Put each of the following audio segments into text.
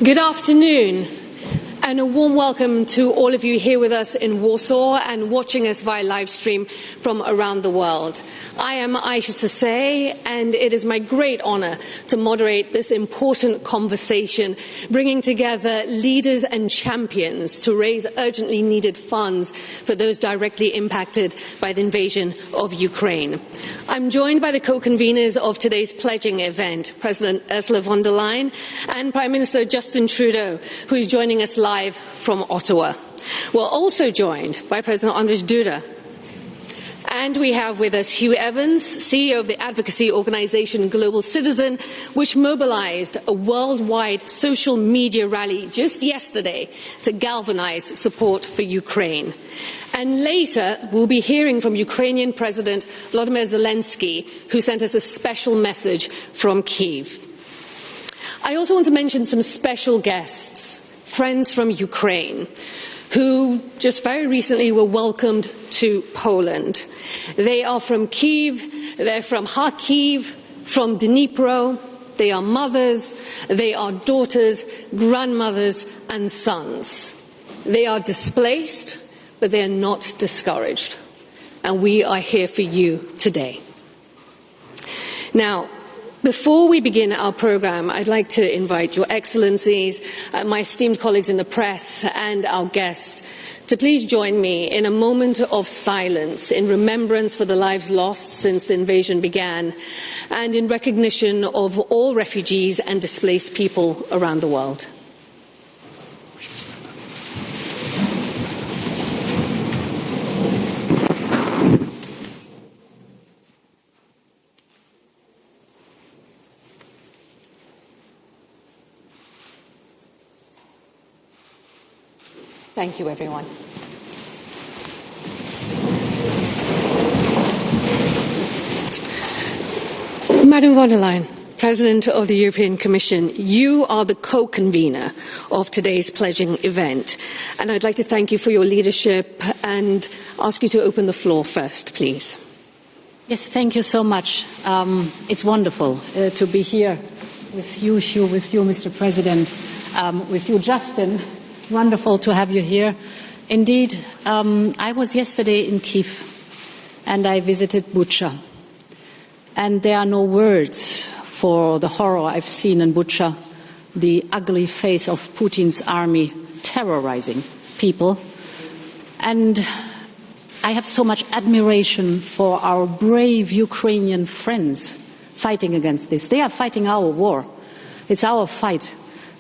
Good afternoon, and a warm welcome to all of you here with us in Warsaw and watching us via live stream from around the world. I am Aisha Sasay, and it is my great honour to moderate this important conversation, bringing together leaders and champions to raise urgently needed funds for those directly impacted by the invasion of Ukraine. I'm joined by the co-conveners of today's pledging event, President Ursula von der Leyen and Prime Minister Justin Trudeau, who is joining us live from Ottawa. We're also joined by President Andrzej Duda. And we have with us Hugh Evans, CEO of the advocacy organisation Global Citizen, which mobilised a worldwide social media rally just yesterday to galvanise support for Ukraine. And later, we'll be hearing from Ukrainian President Volodymyr Zelensky, who sent us a special message from Kyiv. I also want to mention some special guests, friends from Ukraine, who just very recently were welcomed to Poland. They are from Kyiv, they're from Kharkiv, from Dnipro. They are mothers, they are daughters, grandmothers and sons. They are displaced, but they are not discouraged. And we are here for you today. Now, before we begin our programme, I'd like to invite Your Excellencies, my esteemed colleagues in the press and our guests to please join me in a moment of silence in remembrance for the lives lost since the invasion began and in recognition of all refugees and displaced people around the world. Thank you, everyone. Madam von der Leyen, President of the European Commission, you are the co-convener of today's pledging event, and I'd like to thank you for your leadership and ask you to open the floor first, please. Yes, thank you so much. It's wonderful to be here with you, Hugh, with you, Mr. President, with you, Justin. Wonderful to have you here. Indeed, I was yesterday in Kyiv and I visited Bucha. And there are no words for the horror I've seen in Bucha, the ugly face of Putin's army terrorizing people. And I have so much admiration for our brave Ukrainian friends fighting against this. They are fighting our war. It's our fight.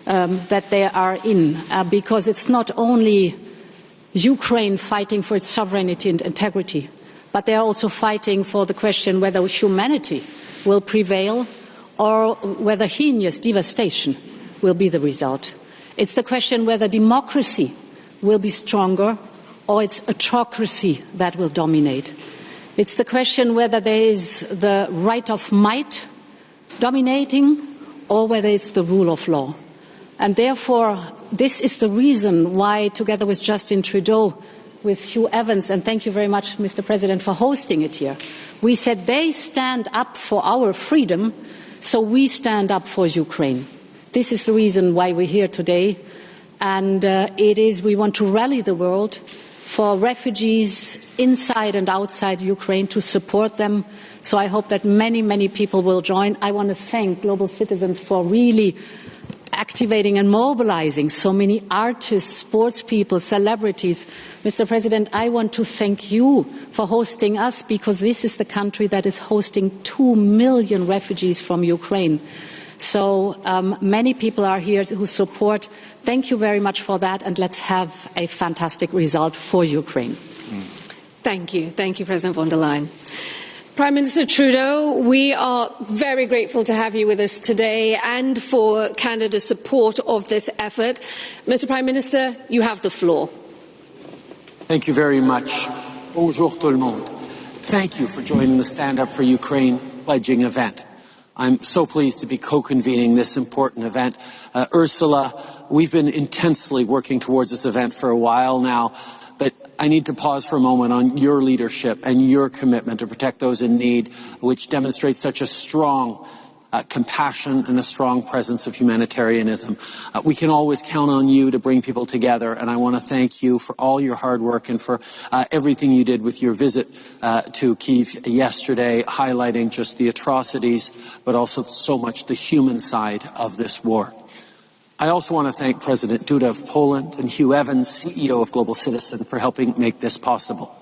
That they are in, because it's not only Ukraine fighting for its sovereignty and integrity, but they are also fighting for the question whether humanity will prevail or whether heinous devastation will be the result. It's the question whether democracy will be stronger or it's autocracy that will dominate. It's the question whether there is the right of might dominating or whether it's the rule of law. And therefore, this is the reason why, together with Justin Trudeau, with Hugh Evans, and thank you very much, Mr. President, for hosting it here, we said they stand up for our freedom, so we stand up for Ukraine. This is the reason why we're here today, and we want to rally the world for refugees inside and outside Ukraine to support them. So I hope that many, many people will join. I want to thank Global Citizens for really activating and mobilizing so many artists, sports people, celebrities. Mr. President, I want to thank you for hosting us, because this is the country that is hosting 2 million refugees from Ukraine. So many people are here who support. Thank you very much for that, and let's have a fantastic result for Ukraine. Thank you. Thank you, President von der Leyen. Prime Minister Trudeau, we are very grateful to have you with us today and for Canada's support of this effort. Mr. Prime Minister, you have the floor. Thank you very much. Bonjour tout le monde. Thank you for joining the Stand Up for Ukraine pledging event. I'm so pleased to be co-convening this important event. Ursula, we've been intensely working towards this event for a while now, but I need to pause for a moment on your leadership and your commitment to protect those in need, which demonstrates such a strong compassion and a strong presence of humanitarianism. We can always count on you to bring people together, and I want to thank you for all your hard work and for everything you did with your visit to Kyiv yesterday, highlighting just the atrocities, but also so much the human side of this war. I also want to thank President Duda of Poland and Hugh Evans, CEO of Global Citizen, for helping make this possible.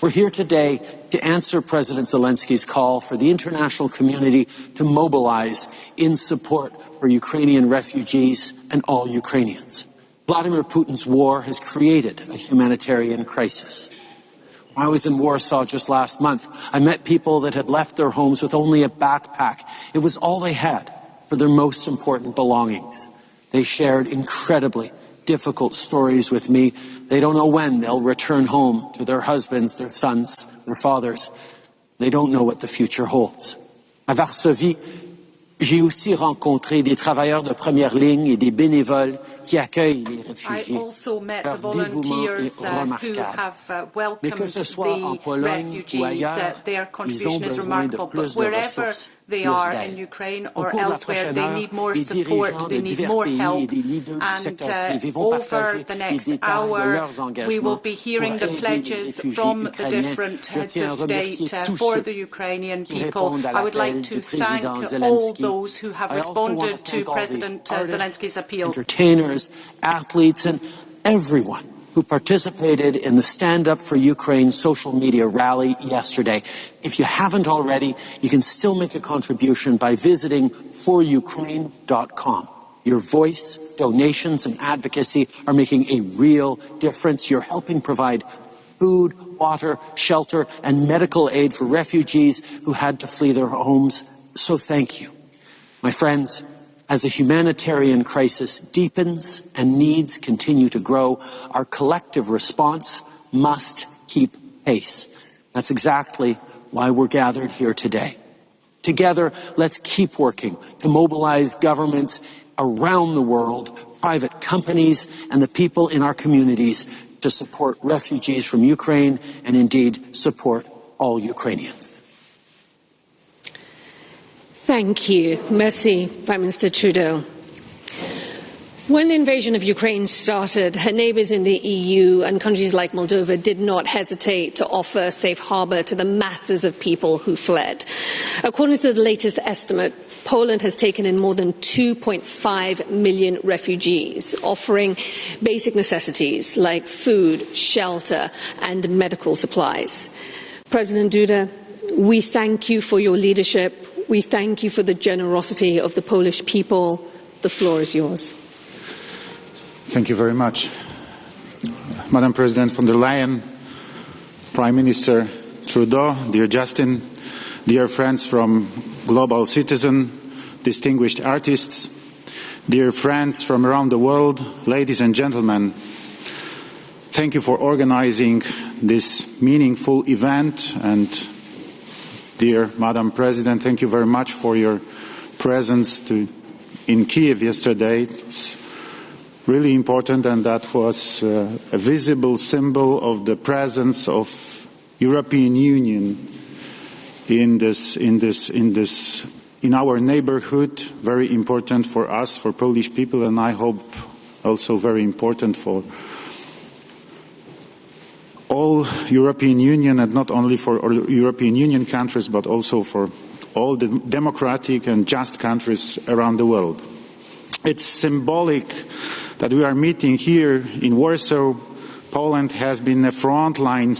We're here today to answer President Zelensky's call for the international community to mobilize in support for Ukrainian refugees and all Ukrainians. Vladimir Putin's war has created a humanitarian crisis. When I was in Warsaw just last month, I met people that had left their homes with only a backpack. It was all they had for their most important belongings. They shared incredibly difficult stories with me. They don't know when they'll return home to their husbands, their sons, their fathers. They don't know what the future holds. À Varsovie, j'ai aussi rencontré des travailleurs de première ligne et des bénévoles qui accueillent les réfugiés. I also met the volunteers who have welcomed the refugees. Their contribution is remarkable. But wherever they are in Ukraine or elsewhere, they need more support, they need more help. And over the next hour, we will be hearing the pledges from the different heads of state for the Ukrainian people. I would like to thank all those who have responded to President Zelensky's appeal. Entertainers, athletes, and everyone who participated in the Stand Up for Ukraine social media rally yesterday. If you haven't already, you can still make a contribution by visiting forukraine.com. Your voice, donations, and advocacy are making a real difference. You're helping provide food, water, shelter, and medical aid for refugees who had to flee their homes. So thank you. My friends, as a humanitarian crisis deepens and needs continue to grow, our collective response must keep pace. That's exactly why we're gathered here today. Together, let's keep working to mobilize governments around the world, private companies, and the people in our communities to support refugees from Ukraine and indeed support all Ukrainians. Thank you. Merci, Prime Minister Trudeau. When the invasion of Ukraine started, her neighbours in the EU and countries like Moldova did not hesitate to offer safe harbour to the masses of people who fled. According to the latest estimate, Poland has taken in more than 2.5 million refugees, offering basic necessities like food, shelter, and medical supplies. President Duda, we thank you for your leadership. We thank you for the generosity of the Polish people. The floor is yours. Thank you very much. Madam President von der Leyen, Prime Minister Trudeau, dear Justin, dear friends from Global Citizen, distinguished artists, dear friends from around the world, ladies and gentlemen, thank you for organizing this meaningful event, and dear Madam President, thank you very much for your presence in Kyiv yesterday. It's really important, and that was a visible symbol of the presence of European Union in our neighborhood. Very important for us, for Polish people, and I hope also very important for all European Union, and not only for all European Union countries, but also for all the democratic and just countries around the world. It's symbolic that we are meeting here in Warsaw. Poland has been a frontline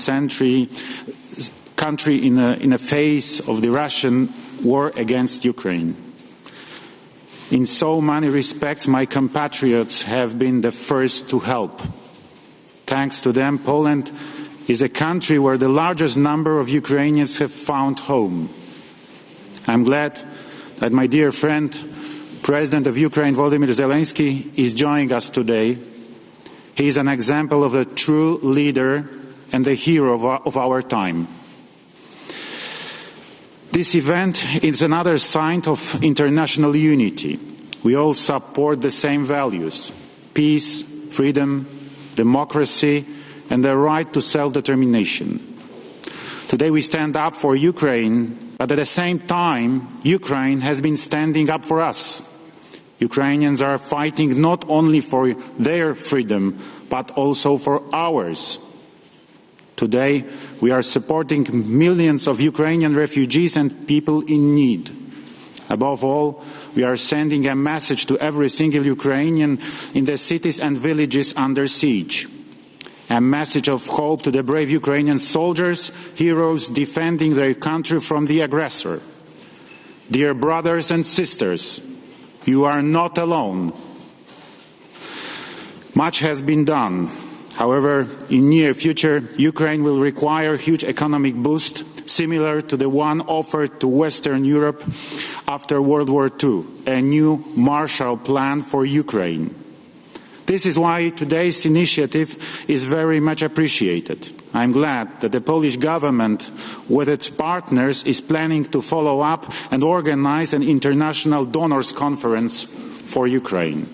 country in a phase of the Russian war against Ukraine. In so many respects, my compatriots have been the first to help. Thanks to them, Poland is a country where the largest number of Ukrainians have found home. I'm glad that my dear friend, President of Ukraine, Volodymyr Zelensky, is joining us today. He is an example of a true leader and the hero of our time. This event is another sign of international unity. We all support the same values: peace, freedom, democracy, and the right to self-determination. Today we stand up for Ukraine But at the same time, Ukraine has been standing up for us. Ukrainians are fighting not only for their freedom, but also for ours. Today, we are supporting millions of Ukrainian refugees and people in need. Above all, we are sending a message to every single Ukrainian in the cities and villages under siege. A message of hope to the brave Ukrainian soldiers, heroes defending their country from the aggressor. Dear brothers and sisters, you are not alone. Much has been done. However, in near future, Ukraine will require a huge economic boost, similar to the one offered to Western Europe after World War II, a new Marshall Plan for Ukraine. This is why today's initiative is very much appreciated. I'm glad that the Polish government, with its partners, is planning to follow up and organize an international donors conference for Ukraine.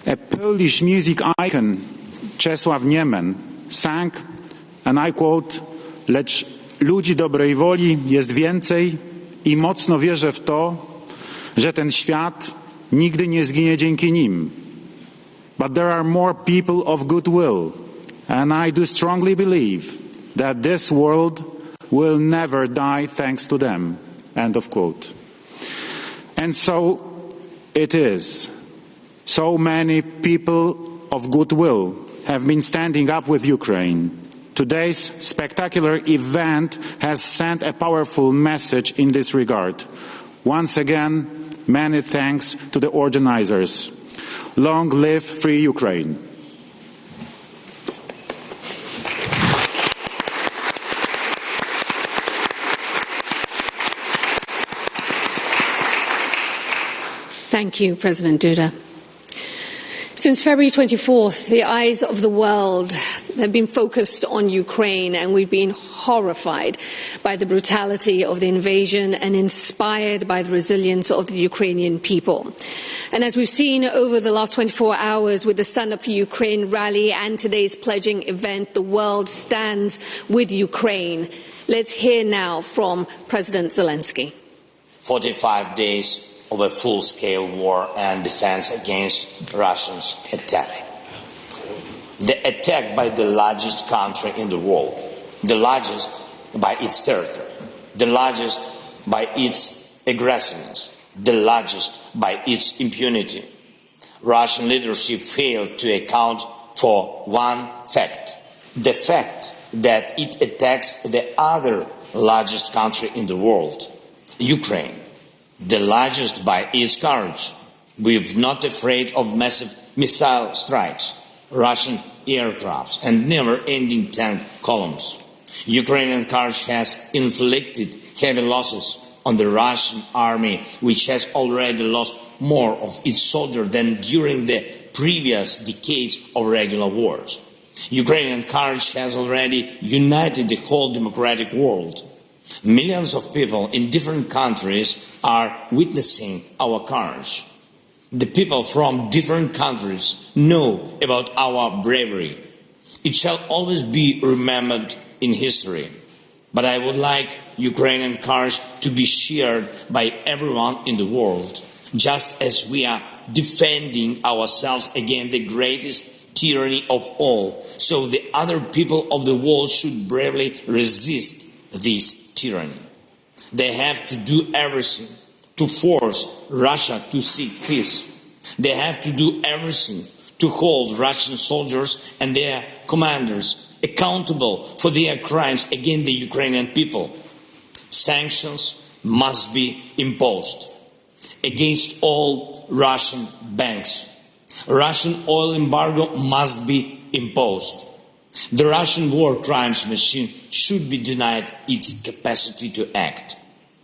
A Polish music icon, Czesław Niemen, sang, and I quote, lecz ludzi dobrej woli jest więcej i mocno wierzę w to, że ten świat nigdy nie zginie dzięki nim. But there are more people of goodwill, and I do strongly believe that this world will never die thanks to them. End of quote. And so it is. So many people of goodwill have been standing up with Ukraine. Today's spectacular event has sent a powerful message in this regard. Once again, many thanks to the organizers. Long live free Ukraine. Thank you, President Duda. Since February 24th, the eyes of the world have been focused on Ukraine, and we've been horrified by the brutality of the invasion and inspired by the resilience of the Ukrainian people. And as we've seen over the last 24 hours with the Stand Up for Ukraine rally and today's pledging event, the world stands with Ukraine. Let's hear now from President Zelensky. 45 days of a full-scale war and defense against Russia's attack. The attack by the largest country in the world, the largest by its territory, the largest by its aggressiveness, the largest by its impunity. Russian leadership failed to account for one fact, the fact that it attacks the other largest country in the world, Ukraine. The largest by its courage. We're not afraid of massive missile strikes, Russian aircrafts, and never-ending tank columns. Ukrainian courage has inflicted heavy losses on the Russian army, which has already lost more of its soldiers than during the previous decades of regular wars. Ukrainian courage has already united the whole democratic world. Millions of people in different countries are witnessing our courage. The people from different countries know about our bravery. It shall always be remembered in history. But I would like Ukrainian courage to be shared by everyone in the world, just as we are defending ourselves against the greatest tyranny of all. So the other people of the world should bravely resist this tyranny. They have to do everything to force Russia to seek peace. They have to do everything to hold Russian soldiers and their commanders accountable for their crimes against the Ukrainian people. Sanctions must be imposed against all Russian banks. Russian oil embargo must be imposed. The Russian war crimes machine should be denied its capacity to act.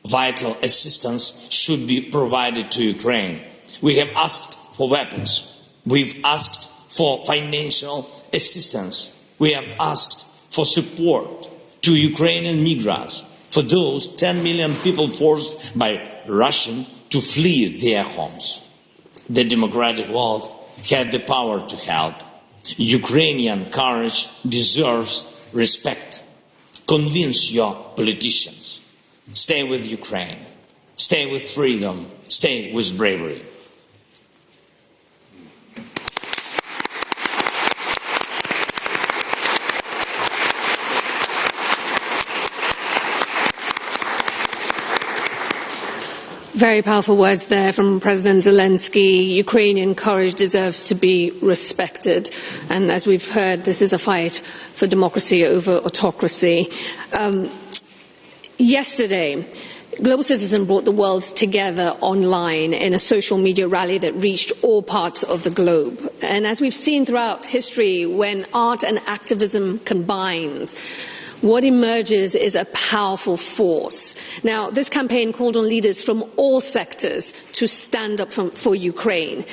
Vital assistance should be provided to Ukraine. We have asked for weapons. We've asked for financial assistance. We have asked for support to Ukrainian migrants, for those 10 million people forced by Russia to flee their homes. The democratic world had the power to help. Ukrainian courage deserves respect. Convince your politicians. Stay with Ukraine. Stay with freedom. Stay with bravery. Very powerful words there from President Zelensky. Ukrainian courage deserves to be respected. And as we've heard, this is a fight for democracy over autocracy. Yesterday, Global Citizen brought the world together online in a social media rally that reached all parts of the globe. And as we've seen throughout history, when art and activism combines, what emerges is a powerful force. Now, this campaign called on leaders from all sectors to stand up for Ukraine.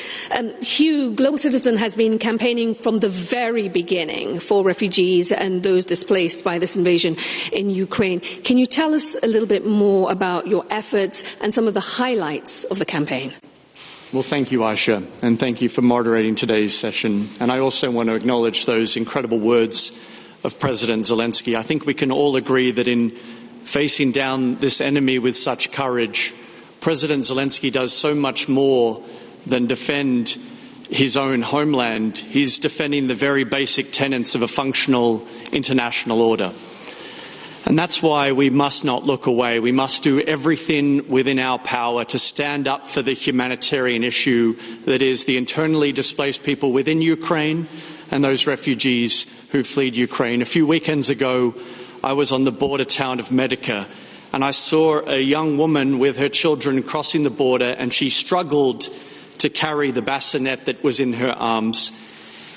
Hugh, Global Citizen has been campaigning from the very beginning for refugees and those displaced by this invasion in Ukraine. Can you tell us a little bit more about your efforts and some of the highlights of the campaign? Well, thank you, Aisha, and thank you for moderating today's session. And I also want to acknowledge those incredible words of President Zelensky. I think we can all agree that in facing down this enemy with such courage, President Zelensky does so much more than defend his own homeland. He's defending the very basic tenets of a functional international order. And that's why we must not look away. We must do everything within our power to stand up for the humanitarian issue that is the internally displaced people within Ukraine and those refugees who fled Ukraine. A few weekends ago, I was on the border town of Medica, and I saw a young woman with her children crossing the border, and she struggled to carry the bassinet that was in her arms.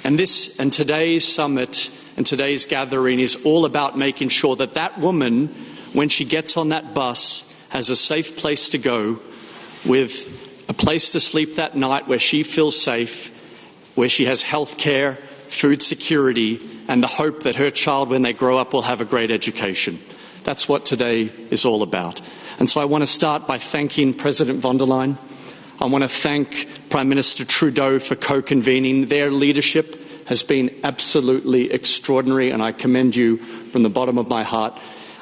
And today's summit and today's gathering is all about making sure that that woman, when she gets on that bus, has a safe place to go, with a place to sleep that night where she feels safe, where she has health care, food security, and the hope that her child, when they grow up, will have a great education. That's what today is all about. And so I want to start by thanking President von der Leyen. I want to thank Prime Minister Trudeau for co-convening. Their leadership has been absolutely extraordinary, and I commend you from the bottom of my heart.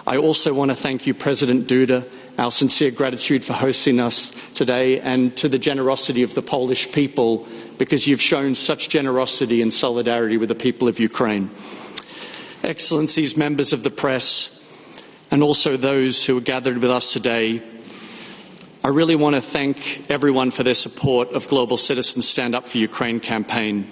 I also want to thank you, President Duda, our sincere gratitude for hosting us today, and to the generosity of the Polish people, because you've shown such generosity and solidarity with the people of Ukraine. Excellencies, members of the press, and also those who are gathered with us today, I really want to thank everyone for their support of Global Citizens Stand Up for Ukraine campaign.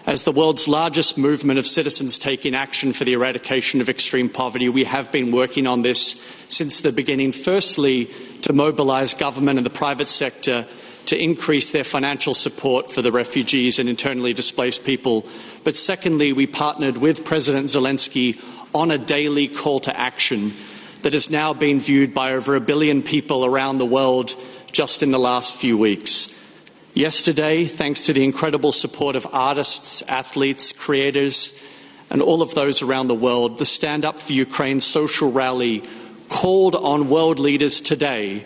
As the world's largest movement of citizens taking action for the eradication of extreme poverty, we have been working on this since the beginning, firstly to mobilise government and the private sector to increase their financial support for the refugees and internally displaced people. But secondly, we partnered with President Zelensky on a daily call to action that has now been viewed by over 1 billion people around the world just in the last few weeks. Yesterday, thanks to the incredible support of artists, athletes, creators, and all of those around the world, the Stand Up for Ukraine social rally called on world leaders today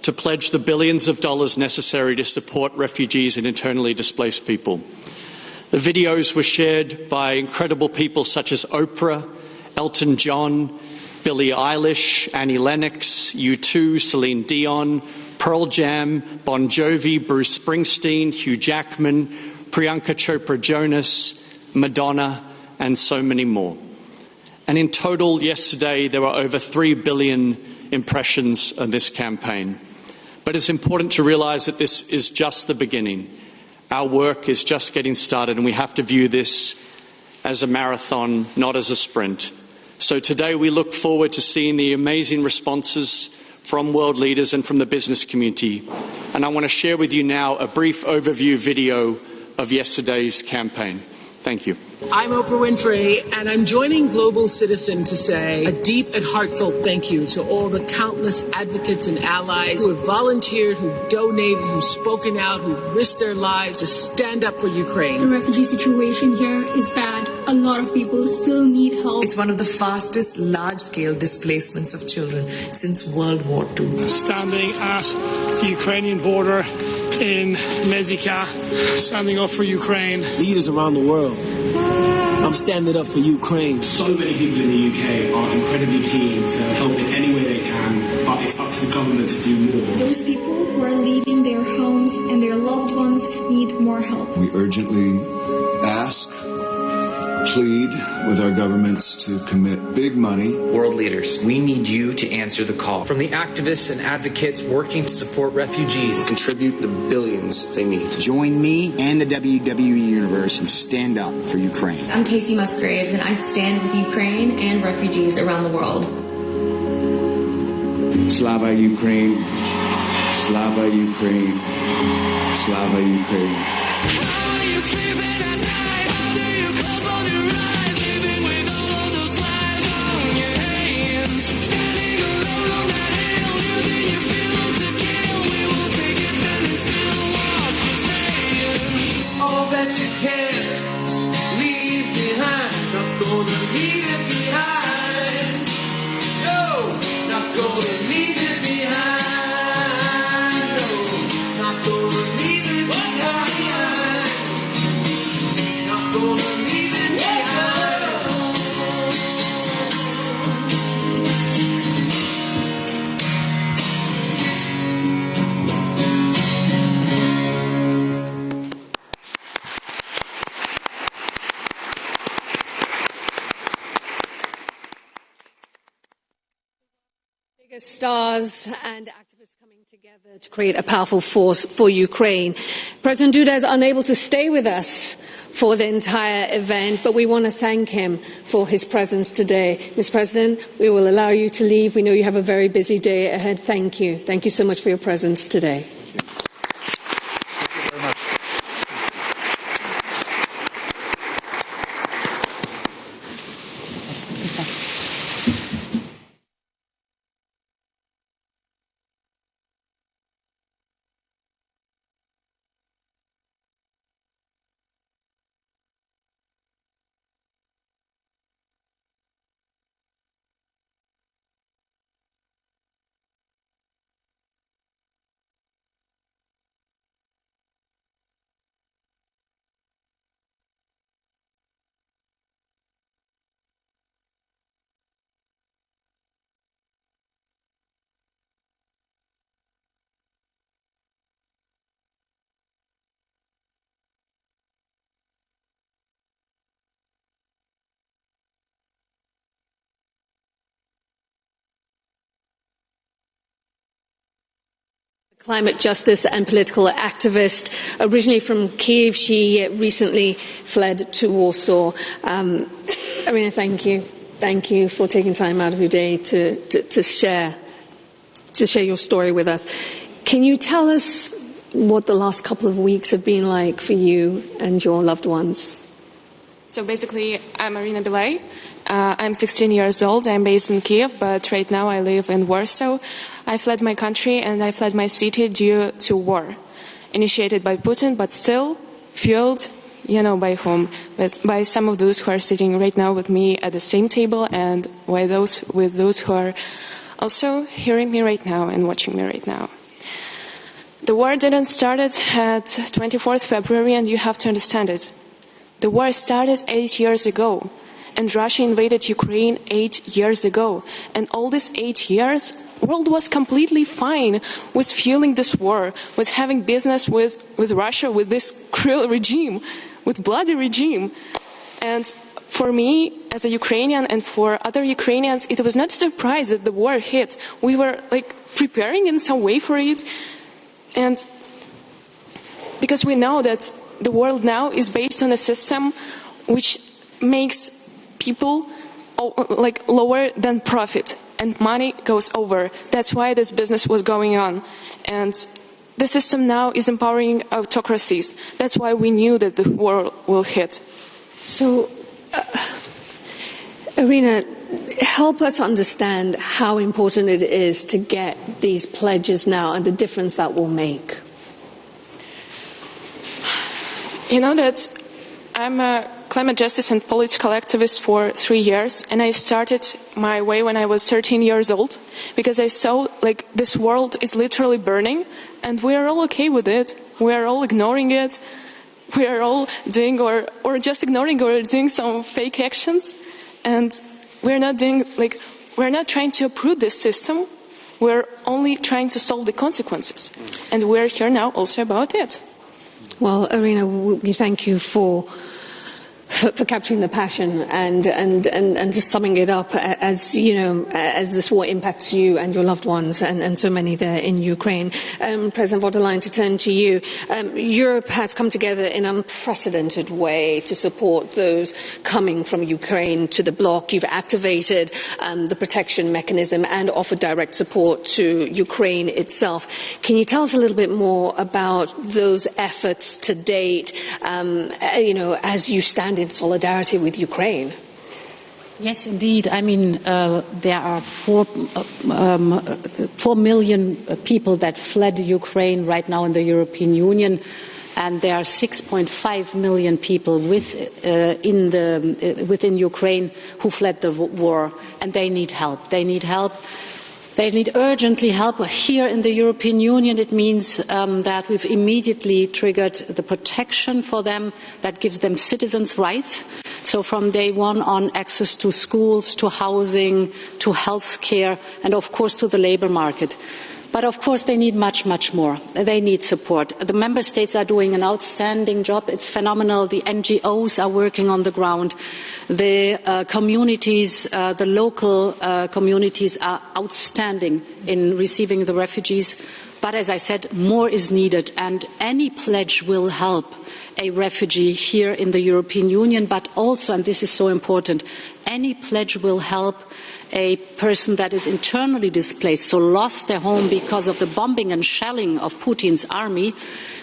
to pledge the billions of dollars necessary to support refugees and internally displaced people. The videos were shared by incredible people such as Oprah, Elton John, Billie Eilish, Annie Lennox, U2, Celine Dion, Pearl Jam, Bon Jovi, Bruce Springsteen, Hugh Jackman, Priyanka Chopra Jonas, Madonna, and so many more. And in total, yesterday, there were over 3 billion impressions of this campaign. But it's important to realise that this is just the beginning. Our work is just getting started, and we have to view this as a marathon, not as a sprint. So today we look forward to seeing the amazing responses from world leaders and from the business community. And I want to share with you now a brief overview video of yesterday's campaign. Thank you. I'm Oprah Winfrey, and I'm joining Global Citizen to say a deep and heartfelt thank you to all the countless advocates and allies who have volunteered, who donated, who've spoken out, who risked their lives to stand up for Ukraine. The refugee situation here is bad. A lot of people still need help. It's one of the fastest large-scale displacements of children since World War II. Standing at the Ukrainian border in Medica, standing up for Ukraine. Leaders around the world I'm standing up for Ukraine. So many people in the UK are incredibly keen to help in any way they can, but it's up to the government to do more. Those people who are leaving their homes and their loved ones need more help. We urgently ask, plead with our governments to commit big money. World leaders, we need you to answer the call. From the activists and advocates working to support refugees. Contribute the billions they need. Join me and the WWE Universe and stand up for Ukraine. I'm Casey Musgraves, and I stand with Ukraine and refugees around the world. Slava Ukraine. Slava Ukraine. Slava Ukraine. All that you can't leave behind, not gonna leave it behind. No, not gonna leave it behind. No, not gonna leave it behind. Not gonna leave it Stars and activists coming together to create a powerful force for Ukraine. President Duda is unable to stay with us for the entire event, but we want to thank him for his presence today. Mr. President, we will allow you to leave. We know you have a very busy day ahead. Thank you. Thank you so much for your presence today. Climate justice and political activist. Originally from Kiev, she recently fled to Warsaw. Irina, thank you. Thank you for taking time out of your day to share your story with us. Can you tell us what the last couple of weeks have been like for you and your loved ones? So basically, I'm Irina Belay. I'm 16 years old. I'm based in Kiev, but right now I live in Warsaw. I fled my country and I fled my city due to war, initiated by Putin, but still fueled, by whom? But by some of those who are sitting right now with me at the same table, and with those who are also hearing me right now and watching me right now. The war didn't start at 24th February, and you have to understand it. The war started 8 years ago. And Russia invaded Ukraine 8 years ago. And all these 8 years, the world was completely fine with fueling this war, with having business with Russia, with this cruel regime, with bloody regime. And for me, as a Ukrainian, and for other Ukrainians, it was not a surprise that the war hit. We were preparing in some way for it. And because we know that the world now is based on a system which makes people lower than profit, and money goes over. That's why this business was going on. And the system now is empowering autocracies. That's why we knew that the war will hit. So, Irina, help us understand how important it is to get these pledges now and the difference that will make. You know that I'm a climate justice and political activist for 3 years, and I started my way when I was 13 years old, because I saw this world is literally burning, and we are all okay with it. We are all ignoring it. we are all doing or just ignoring or doing some fake actions. And we're not trying to uproot this system. We're only trying to solve the consequences. And we're here now also about it. Well, Irina, we thank you for capturing the passion and just summing it up as, you know, as this war impacts you and your loved ones and so many there in Ukraine. President von der Leyen, to turn to you. Europe has come together in an unprecedented way to support those coming from Ukraine to the bloc. You've activated the protection mechanism and offered direct support to Ukraine itself. Can you tell us a little bit more about those efforts to date, you know, as you stand in solidarity with Ukraine? Yes, indeed. I mean, there are 4 million people that fled Ukraine right now in the European Union, and there are 6.5 million people within Ukraine who fled the war, and they need help. They need help. They need urgently help. Here in the European Union, it means that we've immediately triggered the protection for them that gives them citizens' rights. So from day one on, access to schools, to housing, to health care, and of course to the labour market. But of course they need much, much more. They need support. The member states are doing an outstanding job. It's phenomenal. The NGOs are working on the ground. The communities, the local communities are outstanding in receiving the refugees. But as I said, more is needed, and any pledge will help a refugee here in the European Union, but also, and this is so important, any pledge will help a person that is internally displaced, so lost their home because of the bombing and shelling of Putin's army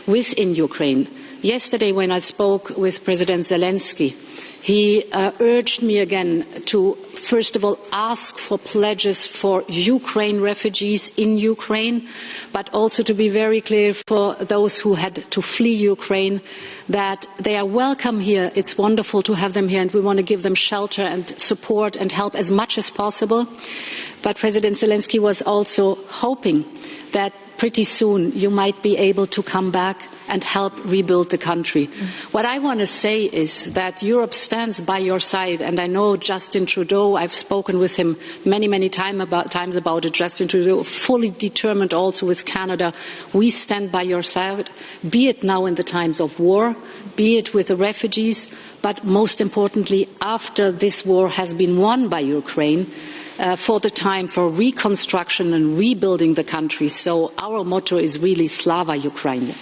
within Ukraine. Yesterday, when I spoke with President Zelensky, he urged me again to, first of all, ask for pledges for Ukraine refugees in Ukraine, but also to be very clear for those who had to flee Ukraine that they are welcome here. It's wonderful to have them here, and we want to give them shelter and support and help as much as possible. But President Zelensky was also hoping that pretty soon you might be able to come back and help rebuild the country. What I want to say is that Europe stands by your side, and I know Justin Trudeau, I've spoken with him many times about it. Justin Trudeau, fully determined also with Canada. We stand by your side, be it now in the times of war, be it with the refugees, but most importantly, after this war has been won by Ukraine, for the time for reconstruction and rebuilding the country. So our motto is really Slava Ukraine.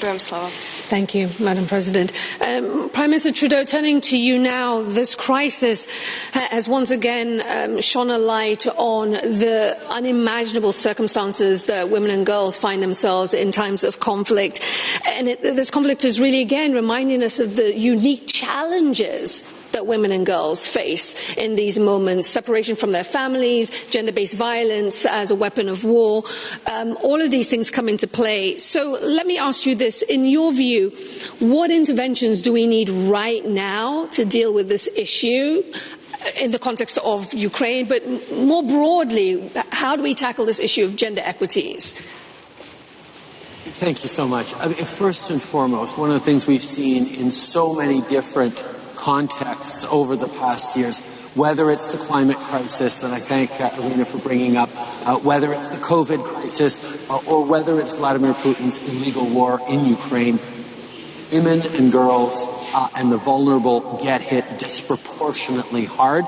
Thank you, Madam President. Prime Minister Trudeau, turning to you now, this crisis has once again shone a light on the unimaginable circumstances that women and girls find themselves in times of conflict. And this conflict is really, again, reminding us of the unique challenges that women and girls face in these moments: separation from their families, gender-based violence as a weapon of war. All of these things come into play. So let me ask you this. In your view, what interventions do we need right now to deal with this issue in the context of Ukraine, but more broadly, how do we tackle this issue of gender equities? Thank you so much. First and foremost, one of the things we've seen in so many different contexts over the past years, whether it's the climate crisis that I thank Irina for bringing up, whether it's the COVID crisis, or whether it's Vladimir Putin's illegal war in Ukraine, women and girls and the vulnerable get hit disproportionately hard,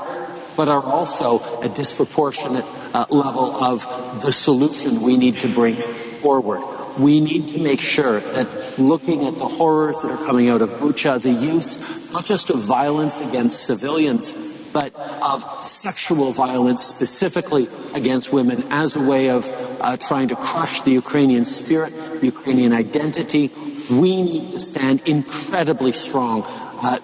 but are also a disproportionate level of the solution we need to bring forward. We need to make sure that looking at the horrors that are coming out of Bucha, the use not just of violence against civilians, but of sexual violence specifically against women as a way of trying to crush the Ukrainian spirit, the Ukrainian identity. We need to stand incredibly strong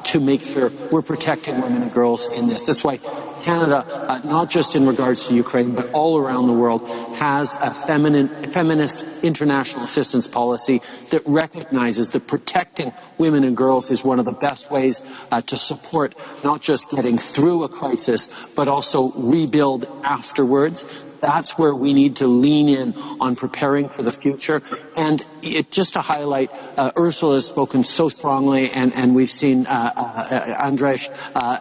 to make sure we're protecting women and girls in this. That's why Canada, not just in regards to Ukraine, but all around the world, has a feminist international assistance policy that recognizes that protecting women and girls is one of the best ways to support not just getting through a crisis, but also rebuild afterwards. That's where we need to lean in on preparing for the future. And just to highlight, Ursula has spoken so strongly, and we've seen Andrzej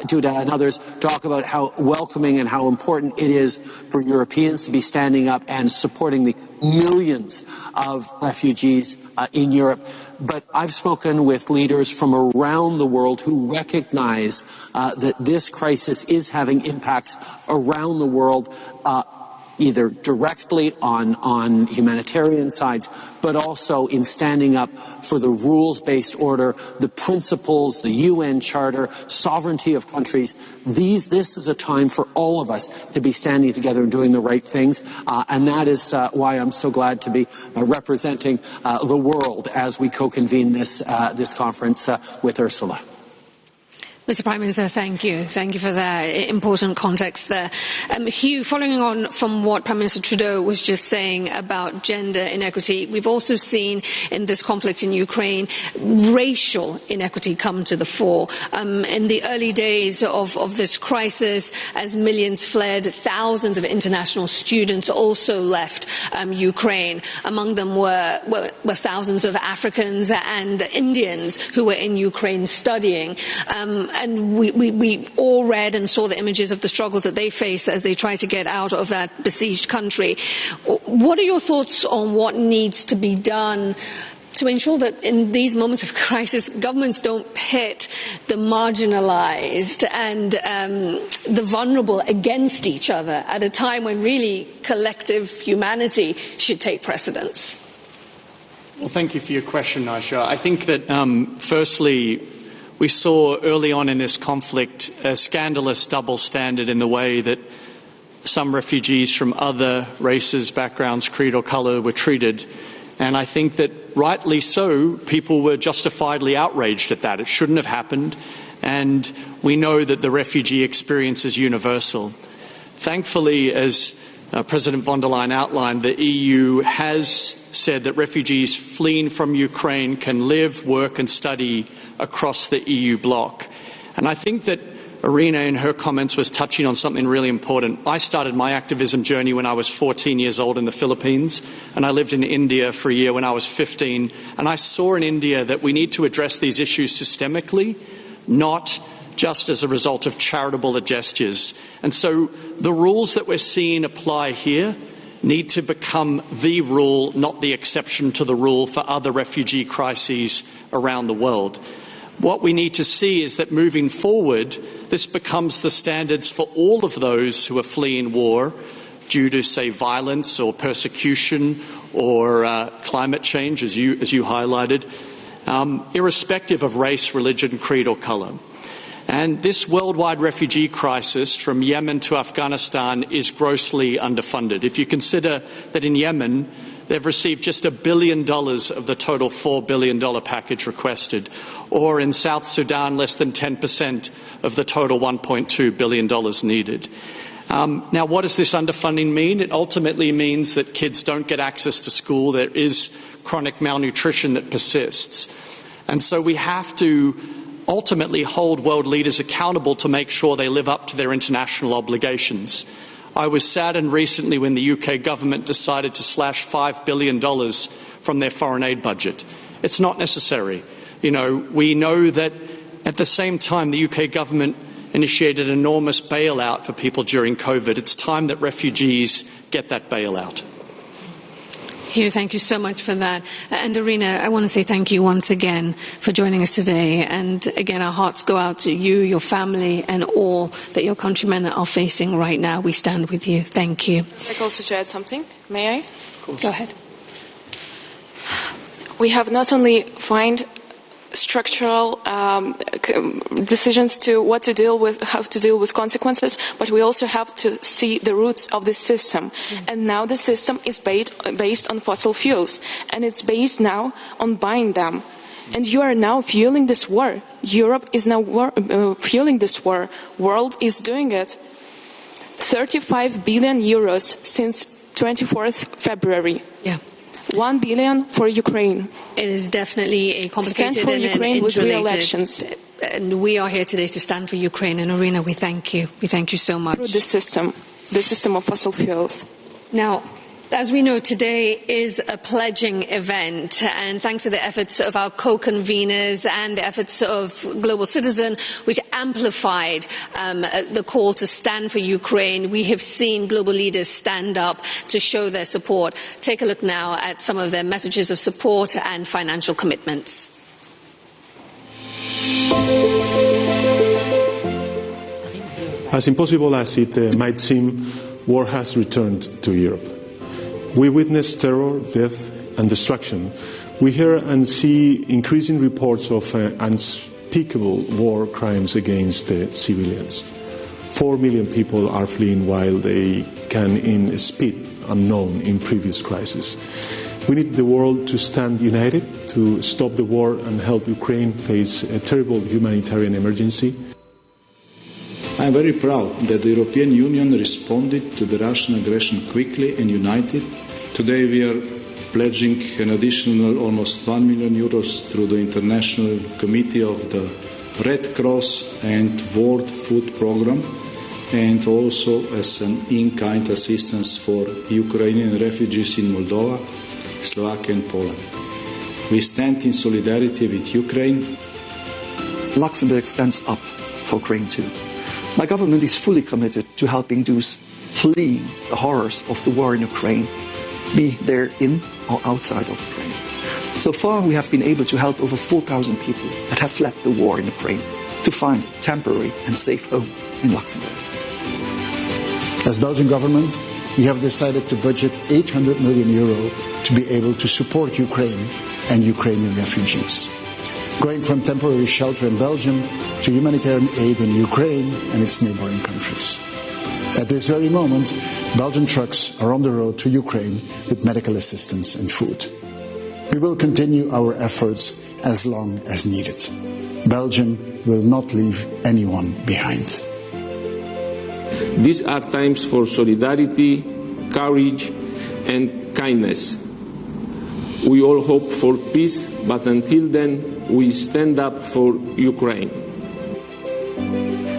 Duda and others talk about how welcoming and how important it is for Europeans to be standing up and supporting the millions of refugees in Europe. But I've spoken with leaders from around the world who recognize that this crisis is having impacts around the world, either directly on humanitarian sides, but also in standing up for the rules-based order, the principles, the UN Charter, sovereignty of countries. This is a time for all of us to be standing together and doing the right things, and that is why I'm so glad to be representing the world as we co-convene this conference with Ursula. Mr. Prime Minister, thank you. Thank you for that important context there. Hugh, following on from what Prime Minister Trudeau was just saying about gender inequity, we've also seen in this conflict in Ukraine racial inequity come to the fore. In the early days of this crisis, as millions fled, thousands of international students also left Ukraine. Among them were thousands of Africans and Indians who were in Ukraine studying. And we all read and saw the images of the struggles that they face as they try to get out of that besieged country. What are your thoughts on what needs to be done to ensure that in these moments of crisis, governments don't pit the marginalized and the vulnerable against each other at a time when really collective humanity should take precedence? Well, thank you for your question, Aisha. I think that, firstly, we saw early on in this conflict a scandalous double standard in the way that some refugees from other races, backgrounds, creed or colour were treated. And I think that rightly so, people were justifiably outraged at that. It shouldn't have happened. And we know that the refugee experience is universal. Thankfully, as President von der Leyen outlined, the EU has said that refugees fleeing from Ukraine can live, work and study across the EU bloc. And I think that Irina in her comments was touching on something really important. I started my activism journey when I was 14 years old in the Philippines, and I lived in India for a year when I was 15, and I saw in India that we need to address these issues systemically, not just as a result of charitable gestures. And so the rules that we're seeing apply here need to become the rule, not the exception to the rule for other refugee crises around the world. What we need to see is that moving forward, this becomes the standards for all of those who are fleeing war due to, say, violence or persecution or climate change, as you highlighted, irrespective of race, religion, creed or colour. And this worldwide refugee crisis from Yemen to Afghanistan is grossly underfunded. If you consider that in Yemen, they've received just $1 billion of the total $4 billion package requested, or in South Sudan, less than 10% of the total $1.2 billion needed. Now, what does this underfunding mean? It ultimately means that kids don't get access to school. There is chronic malnutrition that persists. And so we have to ultimately hold world leaders accountable to make sure they live up to their international obligations. I was saddened recently when the UK government decided to slash $5 billion from their foreign aid budget. It's not necessary. You know, we know that at the same time the UK government initiated an enormous bailout for people during COVID. It's time that refugees get that bailout. Hugh, thank you so much for that. And Irina, I want to say thank you once again for joining us today. And again, our hearts go out to you, your family, and all that your countrymen are facing right now. We stand with you. Thank you. I'd like also to add something. May I? Of course. Go ahead. We have not only find structural decisions to what to deal with, how to deal with consequences, but we also have to see the roots of the system. And now the system is based on fossil fuels, and it's based now on buying them. And you are now fueling this war. Europe is now fueling this war. World is doing it. 35 billion euros since 24th February. Yeah. 1 billion for Ukraine. It is definitely a complicated stand for Ukraine with re-elections. And we are here today to stand for Ukraine. And Irina, we thank you. We thank you so much. Through the system of fossil fuels. Now, as we know, today is a pledging event, and thanks to the efforts of our co-conveners and the efforts of Global Citizen, which amplified the call to stand for Ukraine, we have seen global leaders stand up to show their support. Take a look now at some of their messages of support and financial commitments. As impossible as it might seem, war has returned to Europe. We witness terror, death and destruction. We hear and see increasing reports of unspeakable war crimes against civilians. 4 million people are fleeing while they can in speed unknown in previous crises. We need the world to stand united to stop the war and help Ukraine face a terrible humanitarian emergency. I am very proud that the European Union responded to the Russian aggression quickly and united. Today we are pledging an additional almost 1 million euros through the International Committee of the Red Cross and World Food Programme, and also as an in-kind assistance for Ukrainian refugees in Moldova, Slovakia and Poland. We stand in solidarity with Ukraine. Luxembourg stands up for Ukraine too. My government is fully committed to helping those fleeing the horrors of the war in Ukraine, be they in or outside of Ukraine. So far, we have been able to help over 4,000 people that have fled the war in Ukraine to find temporary and safe home in Luxembourg. As Belgian government, we have decided to budget 800 million euro to be able to support Ukraine and Ukrainian refugees, going from temporary shelter in Belgium to humanitarian aid in Ukraine and its neighboring countries. At this very moment, Belgian trucks are on the road to Ukraine with medical assistance and food. We will continue our efforts as long as needed. Belgium will not leave anyone behind. These are times for solidarity, courage, and kindness. We all hope for peace, but until then, we stand up for Ukraine.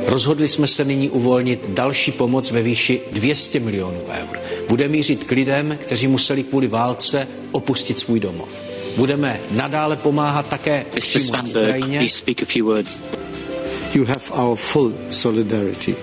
Rozhodli jsme se nyní uvolnit další pomoc ve výši 200 milionů eur. Bude mířit k lidem, kteří museli kvůli válce opustit svůj domov. Budeme nadále pomáhat také přímo na Ukrajině. You have our full solidarity.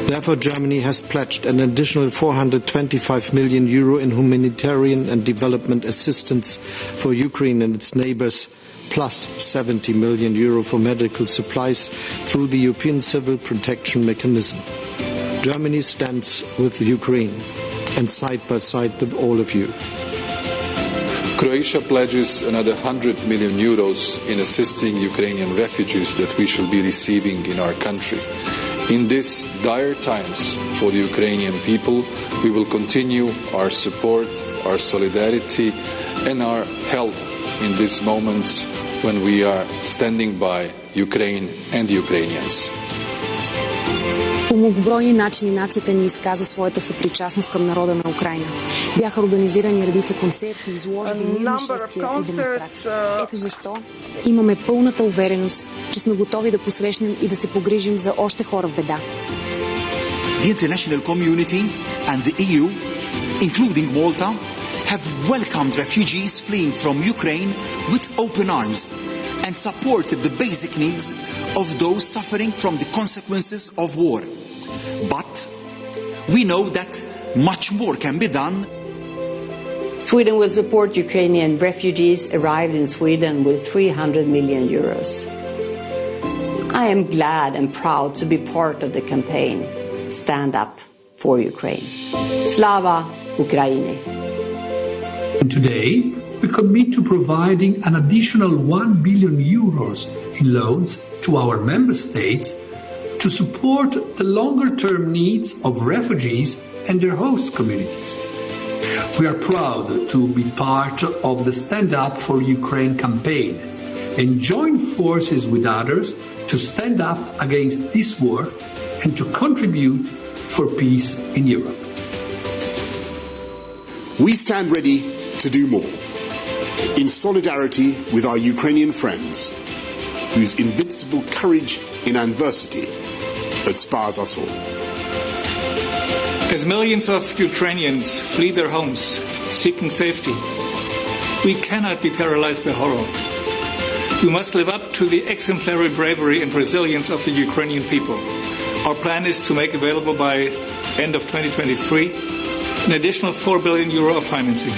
Therefore, Germany has pledged an additional 425 million euro in humanitarian and development assistance for Ukraine and its neighbors, plus 70 million euro for medical supplies through the European Civil Protection Mechanism. Germany stands with Ukraine and side by side with all of you. Croatia pledges another 100 million euros in assisting Ukrainian refugees that we shall be receiving in our country. In these dire times for the Ukrainian people, we will continue our support, our solidarity, and our help in these moments when we are standing by Ukraine and Ukrainians. По многобройни начини нацията ни изказа своята съпричастност към народа на Украйна. Бяха организирани редица концерти, изложби, мирни шествия и демонстрации. Ето защо имаме пълната увереност, че сме готови да посрещнем и да се погрижим за още хора в беда. The international community and the EU, including Malta, have welcomed refugees fleeing from Ukraine with open arms and supported the basic needs of those suffering from the consequences of war. But we know that much more can be done. Sweden will support Ukrainian refugees arrived in Sweden with 300 million euros. I am glad and proud to be part of the campaign Stand Up for Ukraine. Slava Ukraini. Today, we commit to providing an additional 1 billion euros in loans to our member states to support the longer-term needs of refugees and their host communities. We are proud to be part of the Stand Up for Ukraine campaign and join forces with others to stand up against this war and to contribute for peace in Europe. We stand ready to do more, in solidarity with our Ukrainian friends, whose invincible courage in adversity inspires us all. As millions of Ukrainians flee their homes, seeking safety, we cannot be paralyzed by horror. We must live up to the exemplary bravery and resilience of the Ukrainian people. Our plan is to make available by end of 2023 an additional €4 billion of financing.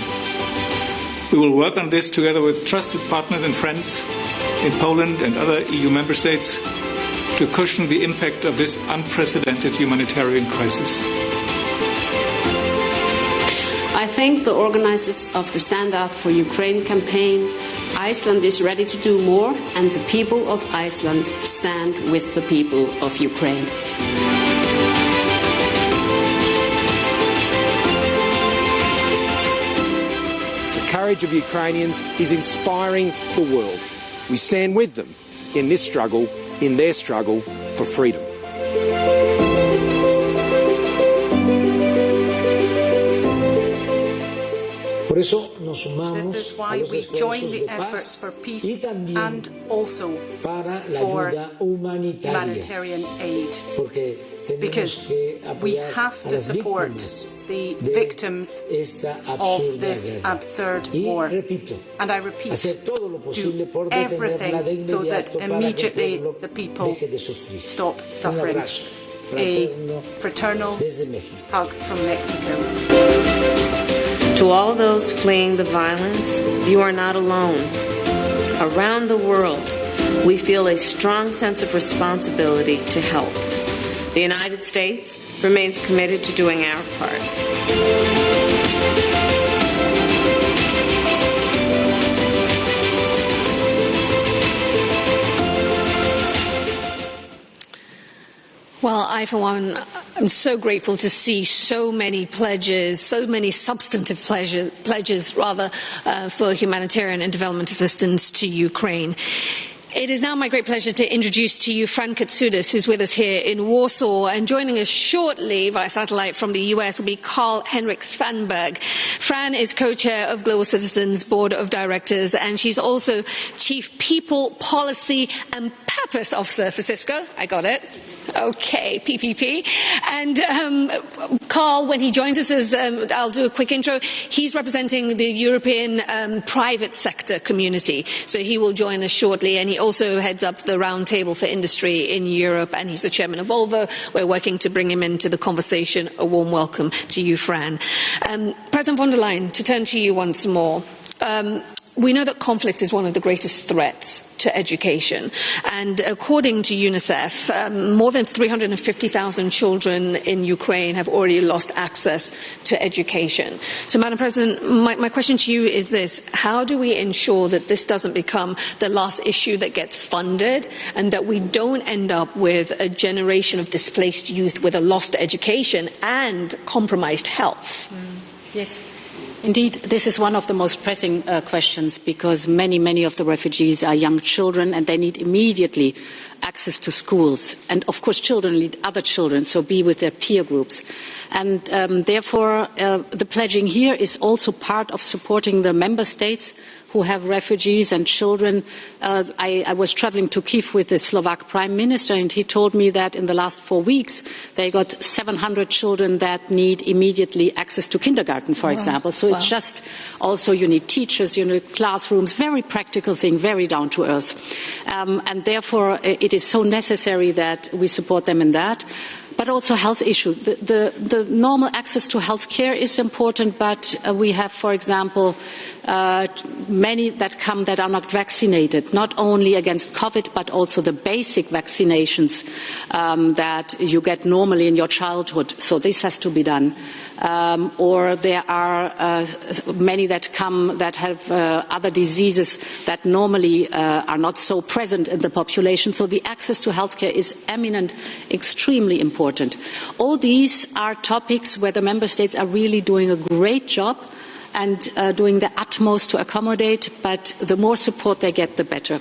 We will work on this together with trusted partners and friends in Poland and other EU member states to cushion the impact of this unprecedented humanitarian crisis. I thank the organizers of the Stand Up for Ukraine campaign. Iceland is ready to do more, and the people of Iceland stand with the people of Ukraine. The courage of Ukrainians is inspiring the world. We stand with them in this struggle, in their struggle for freedom. This is why we join the efforts for peace and also for humanitarian aid, because we have to support the victims of this absurd war. And I repeat, do everything so that immediately the people stop suffering. A fraternal hug from Mexico. To all those fleeing the violence, you are not alone. Around the world, we feel a strong sense of responsibility to help. The United States remains committed to doing our part. Well, I, for one, am so grateful to see so many pledges, so many substantive pledges, for humanitarian and development assistance to Ukraine. It is now my great pleasure to introduce to you Fran Katsudas, who's with us here in Warsaw, and joining us shortly via satellite from the US will be Karl-Henrik Svanberg. Fran is co-chair of Global Citizens Board of Directors, and she's also Chief People, Policy and Purpose Officer for Cisco. I got it. Okay, PPP. And Carl, when he joins us, I'll do a quick intro. He's representing the European private sector community. So he will join us shortly. And he also heads up the Roundtable for Industry in Europe. And he's the chairman of Volvo. We're working to bring him into the conversation. A warm welcome to you, Fran. President von der Leyen, to turn to you once more. We know that conflict is one of the greatest threats to education. And according to UNICEF, more than 350,000 children in Ukraine have already lost access to education. So, Madam President, my question to you is this. How do we ensure that this doesn't become the last issue that gets funded, and that we don't end up with a generation of displaced youth with a lost education and compromised health? Yes. Indeed, this is one of the most pressing questions, because many of the refugees are young children and they need immediately access to schools. And of course, children need other children, so be with their peer groups. And therefore, the pledging here is also part of supporting the member states who have refugees and children. I was traveling to Kyiv with the Slovak Prime Minister, and he told me that in the last 4 weeks they got 700 children that need immediately access to kindergarten, for example. So it's just also you need teachers, you need classrooms, very practical thing, very down to earth. And therefore it is so necessary that we support them in that. But also health issues. The normal access to health care is important, but we have, for example, many that come that are not vaccinated, not only against COVID, but also the basic vaccinations that you get normally in your childhood. So this has to be done. Or there are many that come that have other diseases that normally are not so present in the population. So the access to healthcare is eminent, extremely important. All these are topics where the member states are really doing a great job and doing the utmost to accommodate, but the more support they get, the better.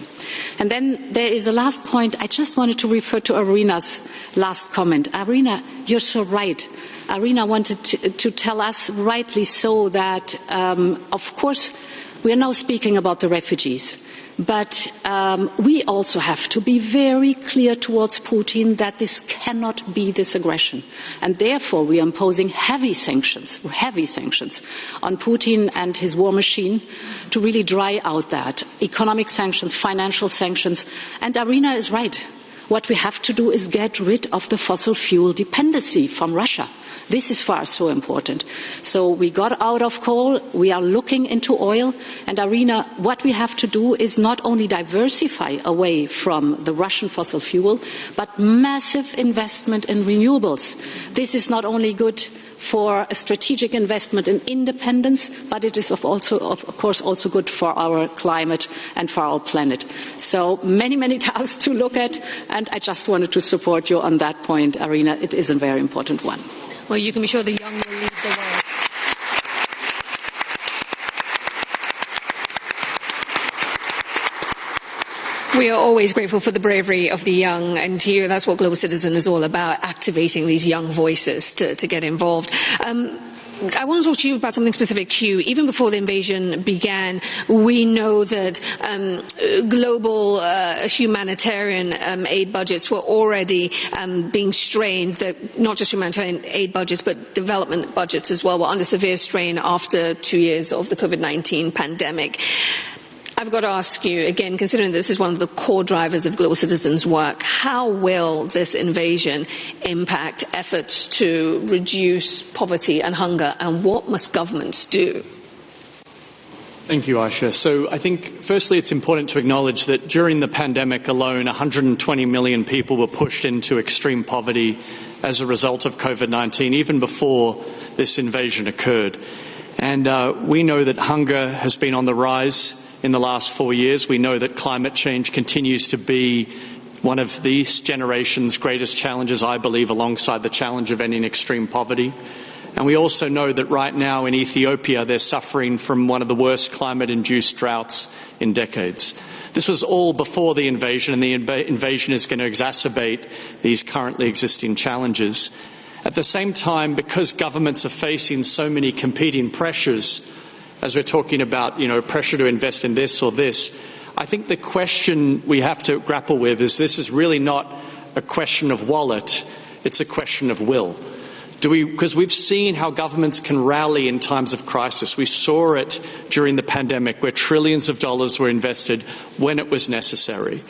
And then there is a last point. I just wanted to refer to Irina's last comment. Irina, you're so right. Irina wanted to tell us, rightly so, that, of course, we are now speaking about the refugees. But we also have to be very clear towards Putin that this cannot be this aggression. And therefore we are imposing heavy sanctions on Putin and his war machine to really dry out that. Economic sanctions, financial sanctions. And Irina is right. What we have to do is get rid of the fossil fuel dependency from Russia. This is for us so important. So we got out of coal, we are looking into oil, and Irina, what we have to do is not only diversify away from the Russian fossil fuel, but massive investment in renewables. This is not only good for a strategic investment in independence, but it is of course also good for our climate and for our planet. So many, many tasks to look at, and I just wanted to support you on that point, Irina. It is a very important one. Well, you can be sure the young will lead the way. We are always grateful for the bravery of the young, and here that's what Global Citizen is all about, activating these young voices to get involved. I want to talk to you about something specific, Hugh. Even before the invasion began, we know that global humanitarian aid budgets were already being strained, that not just humanitarian aid budgets, but development budgets as well were under severe strain after 2 years of the COVID-19 pandemic. I've got to ask you, again, considering this is one of the core drivers of Global Citizen's work, how will this invasion impact efforts to reduce poverty and hunger, and what must governments do? Thank you, Aisha. So I think, firstly, it's important to acknowledge that during the pandemic alone, 120 million people were pushed into extreme poverty as a result of COVID-19, even before this invasion occurred. And we know that hunger has been on the rise in the last 4 years. We know that climate change continues to be one of this generation's greatest challenges, I believe, alongside the challenge of ending extreme poverty. And we also know that right now in Ethiopia, they're suffering from one of the worst climate-induced droughts in decades. This was all before the invasion, and the invasion is going to exacerbate these currently existing challenges. At the same time, because governments are facing so many competing pressures, as we're talking about, pressure to invest in this or this, I think the question we have to grapple with is this is really not a question of wallet, it's a question of will. Because we've seen how governments can rally in times of crisis. We saw it during the pandemic where trillions of dollars were invested when it was necessary.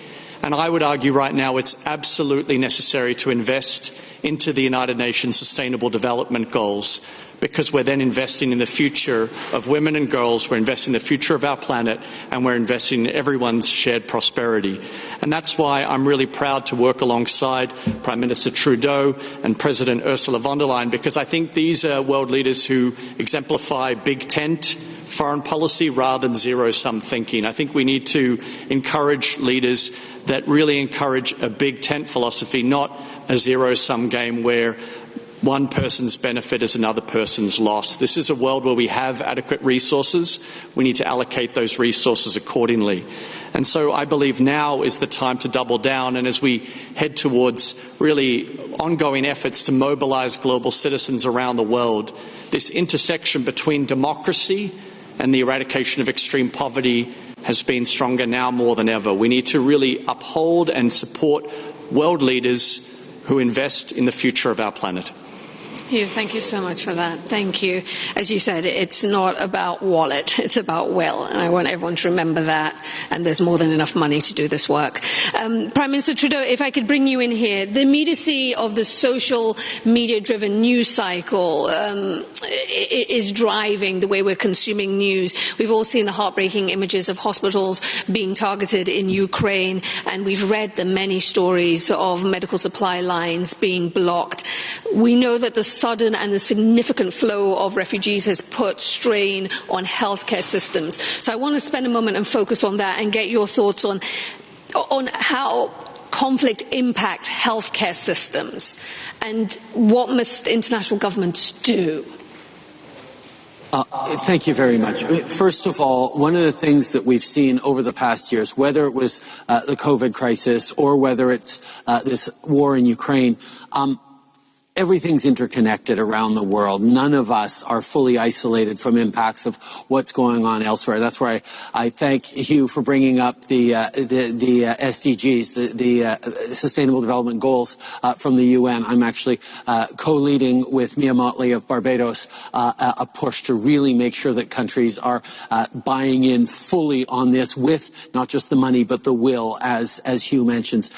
And I would argue right now it's absolutely necessary to invest into the United Nations Sustainable Development Goals, because we're then investing in the future of women and girls, we're investing in the future of our planet, and we're investing in everyone's shared prosperity. And that's why I'm really proud to work alongside Prime Minister Trudeau and President Ursula von der Leyen, because I think these are world leaders who exemplify big tent foreign policy rather than zero-sum thinking. I think we need to encourage leaders that really encourage a big tent philosophy, not a zero-sum game where one person's benefit is another person's loss. This is a world where we have adequate resources. We need to allocate those resources accordingly. And so I believe now is the time to double down, and as we head towards really ongoing efforts to mobilize global citizens around the world, this intersection between democracy and the eradication of extreme poverty has been stronger now more than ever. We need to really uphold and support world leaders who invest in the future of our planet. Hugh, thank you so much for that. Thank you. As you said, it's not about wallet, it's about will. And I want everyone to remember that. And there's more than enough money to do this work. Prime Minister Trudeau, if I could bring you in here. The immediacy of the social media-driven news cycle is driving the way we're consuming news. We've all seen the heartbreaking images of hospitals being targeted in Ukraine, and we've read the many stories of medical supply lines being blocked. We know that the sudden and the significant flow of refugees has put strain on healthcare systems. So I want to spend a moment and focus on that and get your thoughts on how conflict impacts healthcare systems and what must international governments do. Thank you very much. First of all, one of the things that we've seen over the past years, whether it was the COVID crisis or whether it's this war in Ukraine, everything's interconnected around the world. None of us are fully isolated from impacts of what's going on elsewhere. That's why I thank Hugh for bringing up the SDGs, the Sustainable Development Goals from the UN. I'm actually co-leading with Mia Motley of Barbados a push to really make sure that countries are buying in fully on this with not just the money but the will, as Hugh mentions.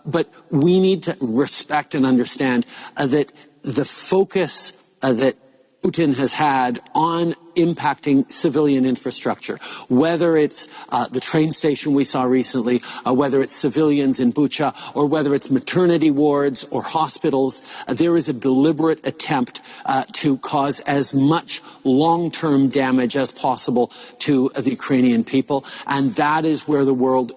But we need to respect and understand that the focus that Putin has had on impacting civilian infrastructure, whether it's the train station we saw recently, whether it's civilians in Bucha, or whether it's maternity wards or hospitals, there is a deliberate attempt to cause as much long-term damage as possible to the Ukrainian people, and that is where the world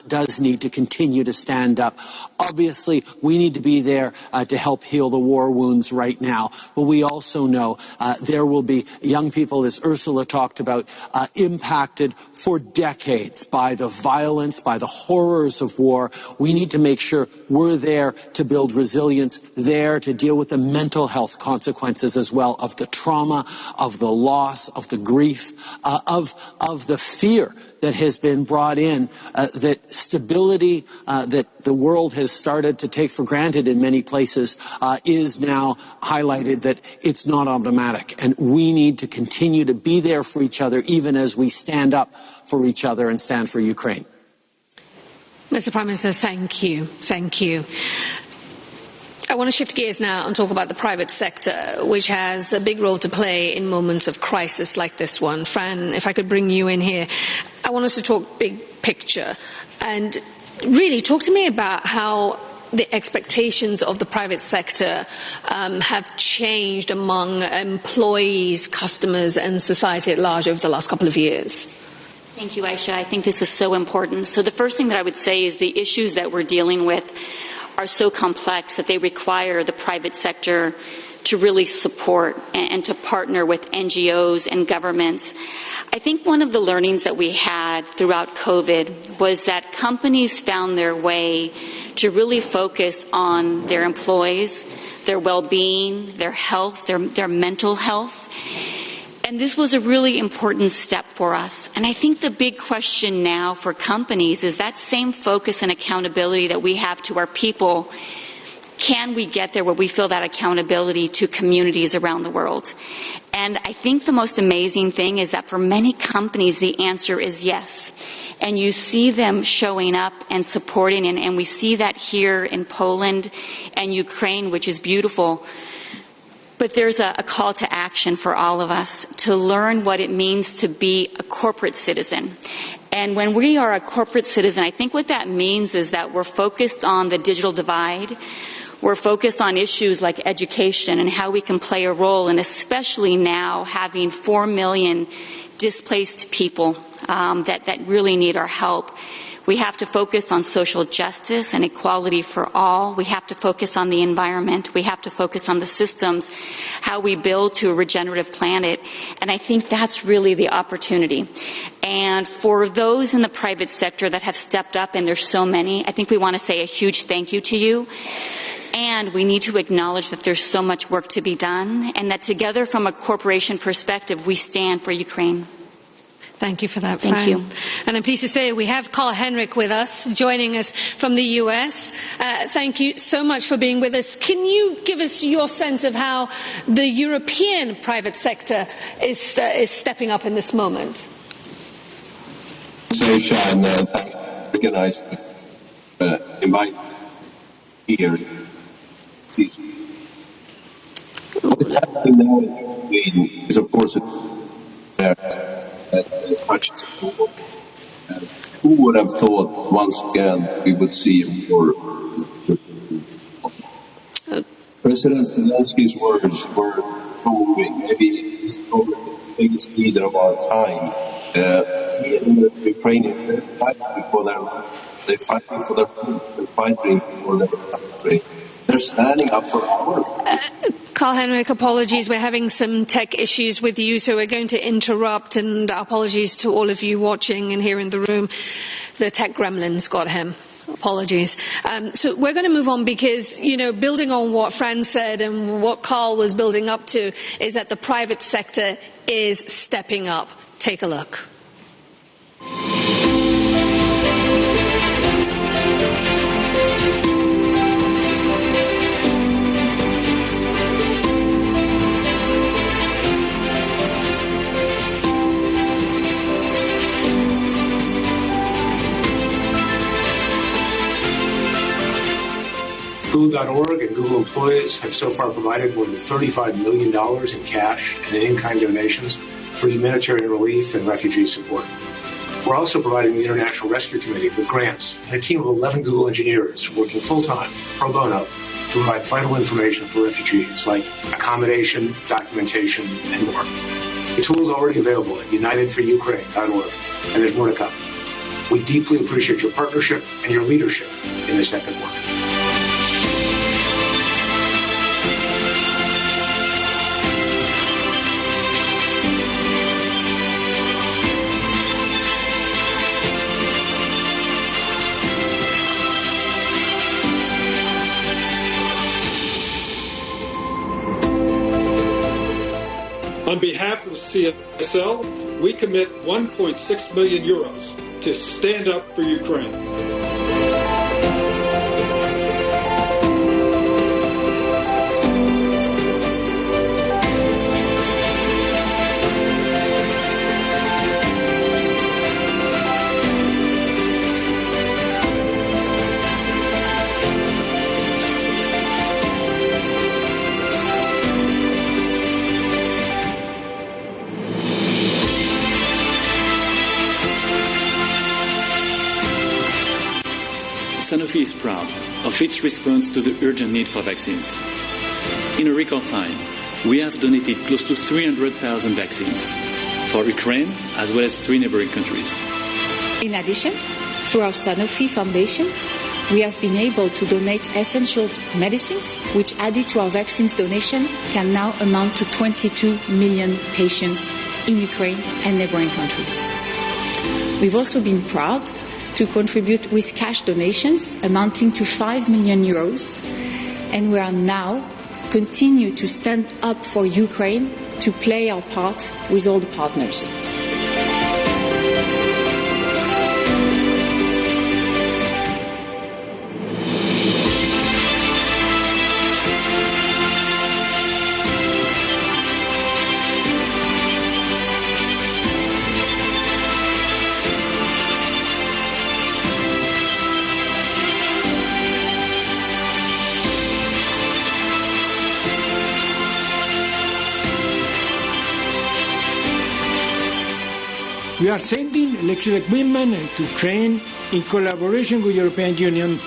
does need to continue to stand up. Obviously, we need to be there to help heal the war wounds right now, but we also know there will be young people, as Ursula talked about, impacted for decades by the violence, by the horrors of war. We need to make sure we're there to build resilience, there to deal with the mental health consequences as well of the trauma, of the loss, of the grief, of the fear that has been brought in, that stability that the world has started to take for granted in many places is now highlighted that it's not automatic. And we need to continue to be there for each other, even as we stand up for each other and stand for Ukraine. Mr. Prime Minister, thank you. Thank you. I want to shift gears now and talk about the private sector, which has a big role to play in moments of crisis like this one. Fran, if I could bring you in here, I want us to talk big picture and really talk to me about how the expectations of the private sector have changed among employees, customers and society at large over the last couple of years. Thank you, Aisha. I think this is so important. So the first thing that I would say is the issues that we're dealing with are so complex that they require the private sector to really support and to partner with NGOs and governments. I think one of the learnings that we had throughout COVID was that companies found their way to really focus on their employees, their well-being, their health, their mental health. And this was a really important step for us. And I think the big question now for companies is that same focus and accountability that we have to our people, can we get there where we feel that accountability to communities around the world? And I think the most amazing thing is that for many companies, the answer is yes. And you see them showing up and supporting, and we see that here in Poland and Ukraine, which is beautiful. But there's a call to action for all of us to learn what it means to be a corporate citizen. And when we are a corporate citizen, I think what that means is that we're focused on the digital divide. We're focused on issues like education and how we can play a role, and especially now having 4 million displaced people that really need our help. We have to focus on social justice and equality for all. We have to focus on the environment. We have to focus on the systems, how we build to a regenerative planet. And I think that's really the opportunity. And for those in the private sector that have stepped up, and there's so many, I think we want to say a huge thank you to you. And we need to acknowledge that there's so much work to be done, and that together from a corporation perspective, we stand for Ukraine. Thank you for that, Thank Fran. you. And I'm pleased to say we have Carl-Henrik with us, joining us from the US. Thank you so much for being with us. Can you give us your sense of how the European private sector is stepping up in this moment? Thank you for organizing invite here. What is happening now in Ukraine is, of course, who would have thought once again we would see a war? President Zelensky's words were moving. Maybe he's probably the biggest leader of our time. He and the Ukrainians, they're fighting for their food, they're fighting for their country. They're standing up for our. Carl-Henrik, apologies. We're having some tech issues with you, so we're going to interrupt, and apologies to all of you watching and here in the room. The tech gremlins got him. Apologies. So we're going to move on because, building on what Fran said and what Carl was building up to is that the private sector is stepping up. Take a look. Google.org and Google employees have so far provided more than $35 million in cash and in-kind donations for humanitarian relief and refugee support. We're also providing the International Rescue Committee with grants and a team of 11 Google engineers working full-time, pro bono, to provide vital information for refugees like accommodation, documentation, and more. The tool is already available at unitedforukraine.org, and there's more to come. We deeply appreciate your partnership and your leadership in this epic work. On behalf of CSL, we commit 1.6 million euros to stand up for Ukraine. Sanofi is proud of its response to the urgent need for vaccines. In a record time, we have donated close to 300,000 vaccines for Ukraine as well as 3 neighboring countries. In addition, through our Sanofi Foundation, we have been able to donate essential medicines, which added to our vaccines donation can now amount to 22 million patients in Ukraine and neighboring countries. We've also been proud to contribute with cash donations amounting to 5 million euros, and we are now continue to stand up for Ukraine to play our part with all the partners. We are sending electrical equipment to Ukraine in collaboration with the European Union,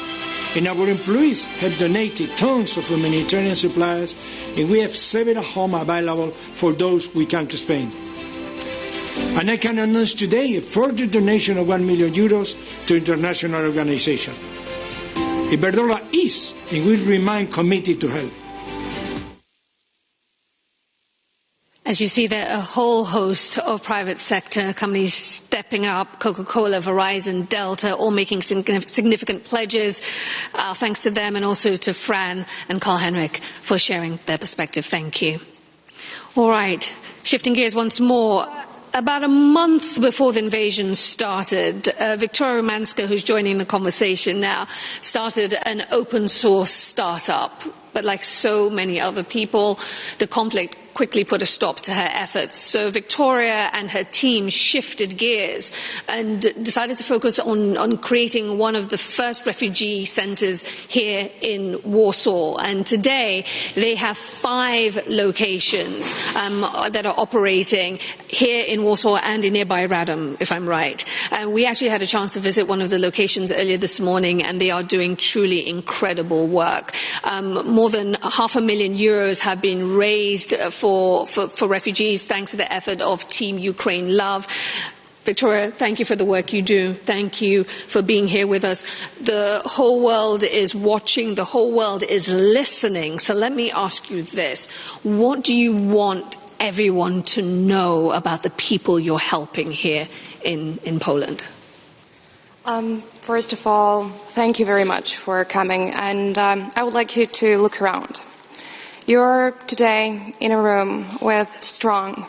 and our employees have donated tons of humanitarian supplies, and we have several homes available for those who come to Spain. And I can announce today a further donation of 1 million euros to international organizations. Iberdrola is and will remain committed to help. As you see, there are a whole host of private sector companies stepping up, Coca-Cola, Verizon, Delta, all making significant pledges. Thanks to them and also to Fran and Karl-Henrik for sharing their perspective. Thank you. All right, shifting gears once more. About a month before the invasion started, Victoria Romanska, who's joining the conversation now, started an open source startup. But like so many other people, the conflict quickly put a stop to her efforts. So Victoria and her team shifted gears and decided to focus on creating one of the first refugee centres here in Warsaw. And today they have 5 locations that are operating here in Warsaw and in nearby Radom, if I'm right. We actually had a chance to visit one of the locations earlier this morning, and they are doing truly incredible work. More than €500,000 have been raised for refugees, thanks to the effort of Team Ukraine Love. Victoria, thank you for the work you do. Thank you for being here with us. The whole world is watching. The whole world is listening. So let me ask you this. What do you want everyone to know about the people you're helping here in Poland? First of all, thank you very much for coming, and I would like you to look around. You're today in a room with strong,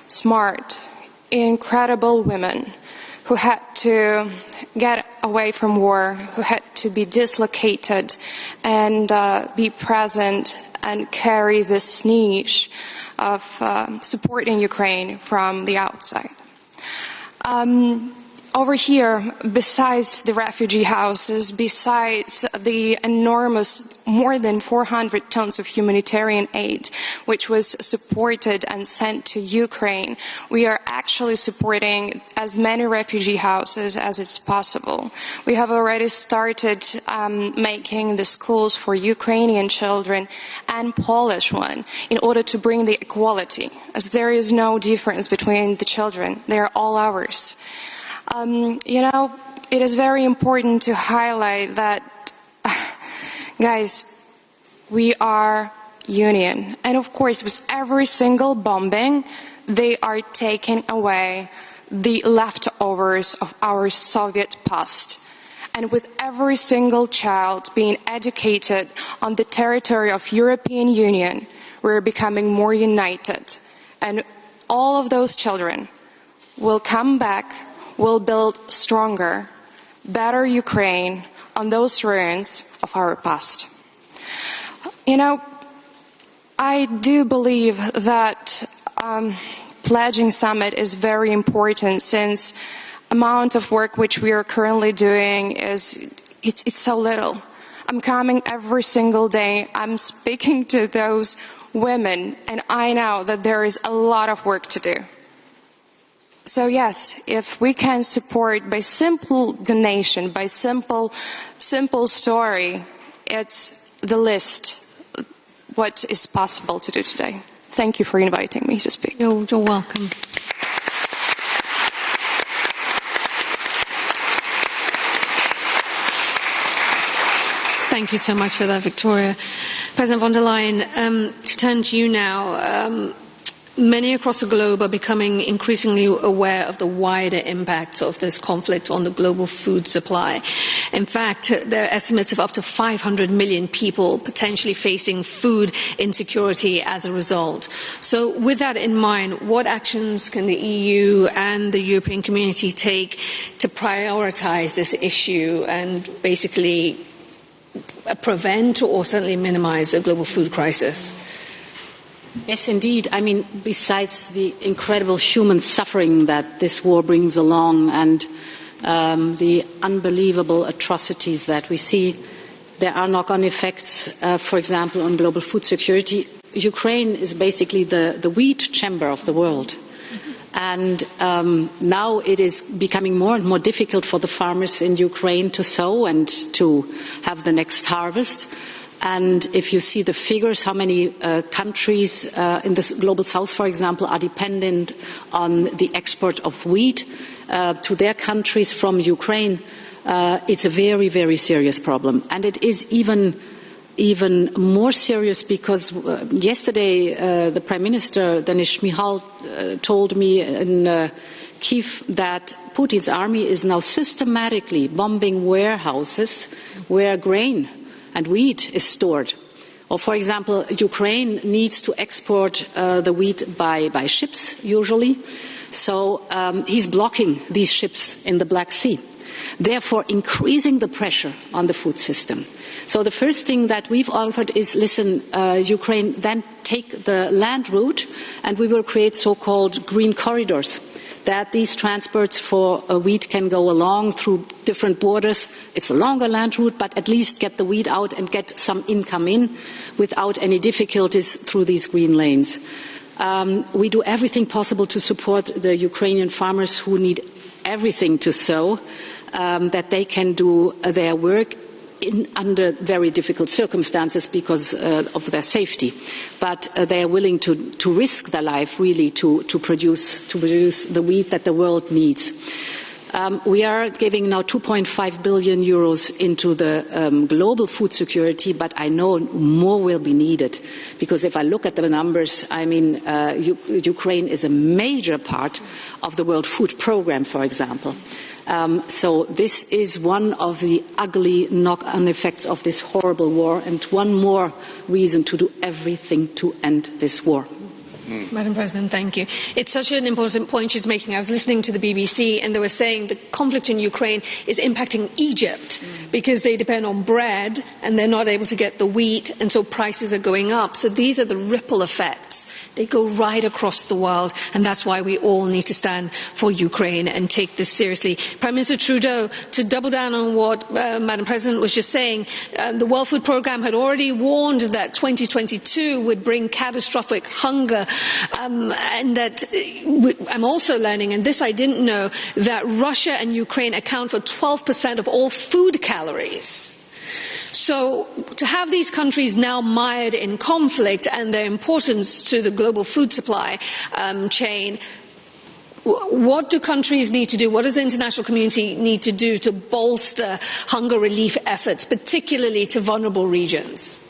smart, incredible women who had to get away from war, who had to be dislocated and be present and carry this niche of supporting Ukraine from the outside. Over here, besides the refugee houses, besides the enormous, more than 400 tons of humanitarian aid, which was supported and sent to Ukraine, we are actually supporting as many refugee houses as it's possible. We have already started making the schools for Ukrainian children and Polish one in order to bring the equality, as there is no difference between the children. They are all ours. It is very important to highlight that, guys, we are union. And of course, with every single bombing, they are taking away the leftovers of our Soviet past. And with every single child being educated on the territory of European Union, we're becoming more united. And all of those children will come back, will build stronger, better Ukraine on those ruins of our past. I do believe that pledging summit is very important, since amount of work which we are currently doing it's so little. I'm coming every single day. I'm speaking to those women, and I know that there is a lot of work to do. So yes, if we can support by simple donation, by simple story, it's the list what is possible to do today. Thank you for inviting me to speak. You're welcome. Thank you so much for that, Victoria. President von der Leyen, to turn to you now. Many across the globe are becoming increasingly aware of the wider impacts of this conflict on the global food supply. In fact, there are estimates of up to 500 million people potentially facing food insecurity as a result. So with that in mind, what actions can the EU and the European community take to prioritize this issue and basically prevent or certainly minimize a global food crisis? Yes, indeed. I mean, besides the incredible human suffering that this war brings along and the unbelievable atrocities that we see, there are knock-on effects, for example, on global food security. Ukraine is basically the wheat chamber of the world. And now it is becoming more and more difficult for the farmers in Ukraine to sow and to have the next harvest. And if you see the figures, how many countries in the global south, for example, are dependent on the export of wheat to their countries from Ukraine, it's a very, very serious problem. And it is even more serious because yesterday the Prime Minister, Denis Shmyhal, told me in Kyiv that Putin's army is now systematically bombing warehouses where grain and wheat is stored. Or, for example, Ukraine needs to export the wheat by ships, usually. So he's blocking these ships in the Black Sea, therefore increasing the pressure on the food system. So the first thing that we've offered is, listen, Ukraine, then take the land route, and we will create so-called green corridors, that these transports for wheat can go along through different borders. It's a longer land route, but at least get the wheat out and get some income in without any difficulties through these green lanes. We do everything possible to support the Ukrainian farmers who need everything to sow, that they can do their work under very difficult circumstances because of their safety. But they are willing to risk their life, really, to produce the wheat that the world needs. We are giving now 2.5 billion euros into the global food security, but I know more will be needed. Because if I look at the numbers, I mean, Ukraine is a major part of the World Food Programme, for example. So this is one of the ugly knock-on effects of this horrible war, and one more reason to do everything to end this war. Madam President, thank you. It's such an important point she's making. I was listening to the BBC and they were saying the conflict in Ukraine is impacting Egypt because they depend on bread and they're not able to get the wheat, and so prices are going up. So these are the ripple effects. They go right across the world, and that's why we all need to stand for Ukraine and take this seriously. Prime Minister Trudeau, to double down on what Madam President was just saying, the World Food Programme had already warned that 2022 would bring catastrophic hunger, and that I'm also learning, and this I didn't know, that Russia and Ukraine account for 12% of all food calories. So to have these countries now mired in conflict and their importance to the global food supply chain, what do countries need to do? What does the international community need to do to bolster hunger relief efforts, particularly to vulnerable regions?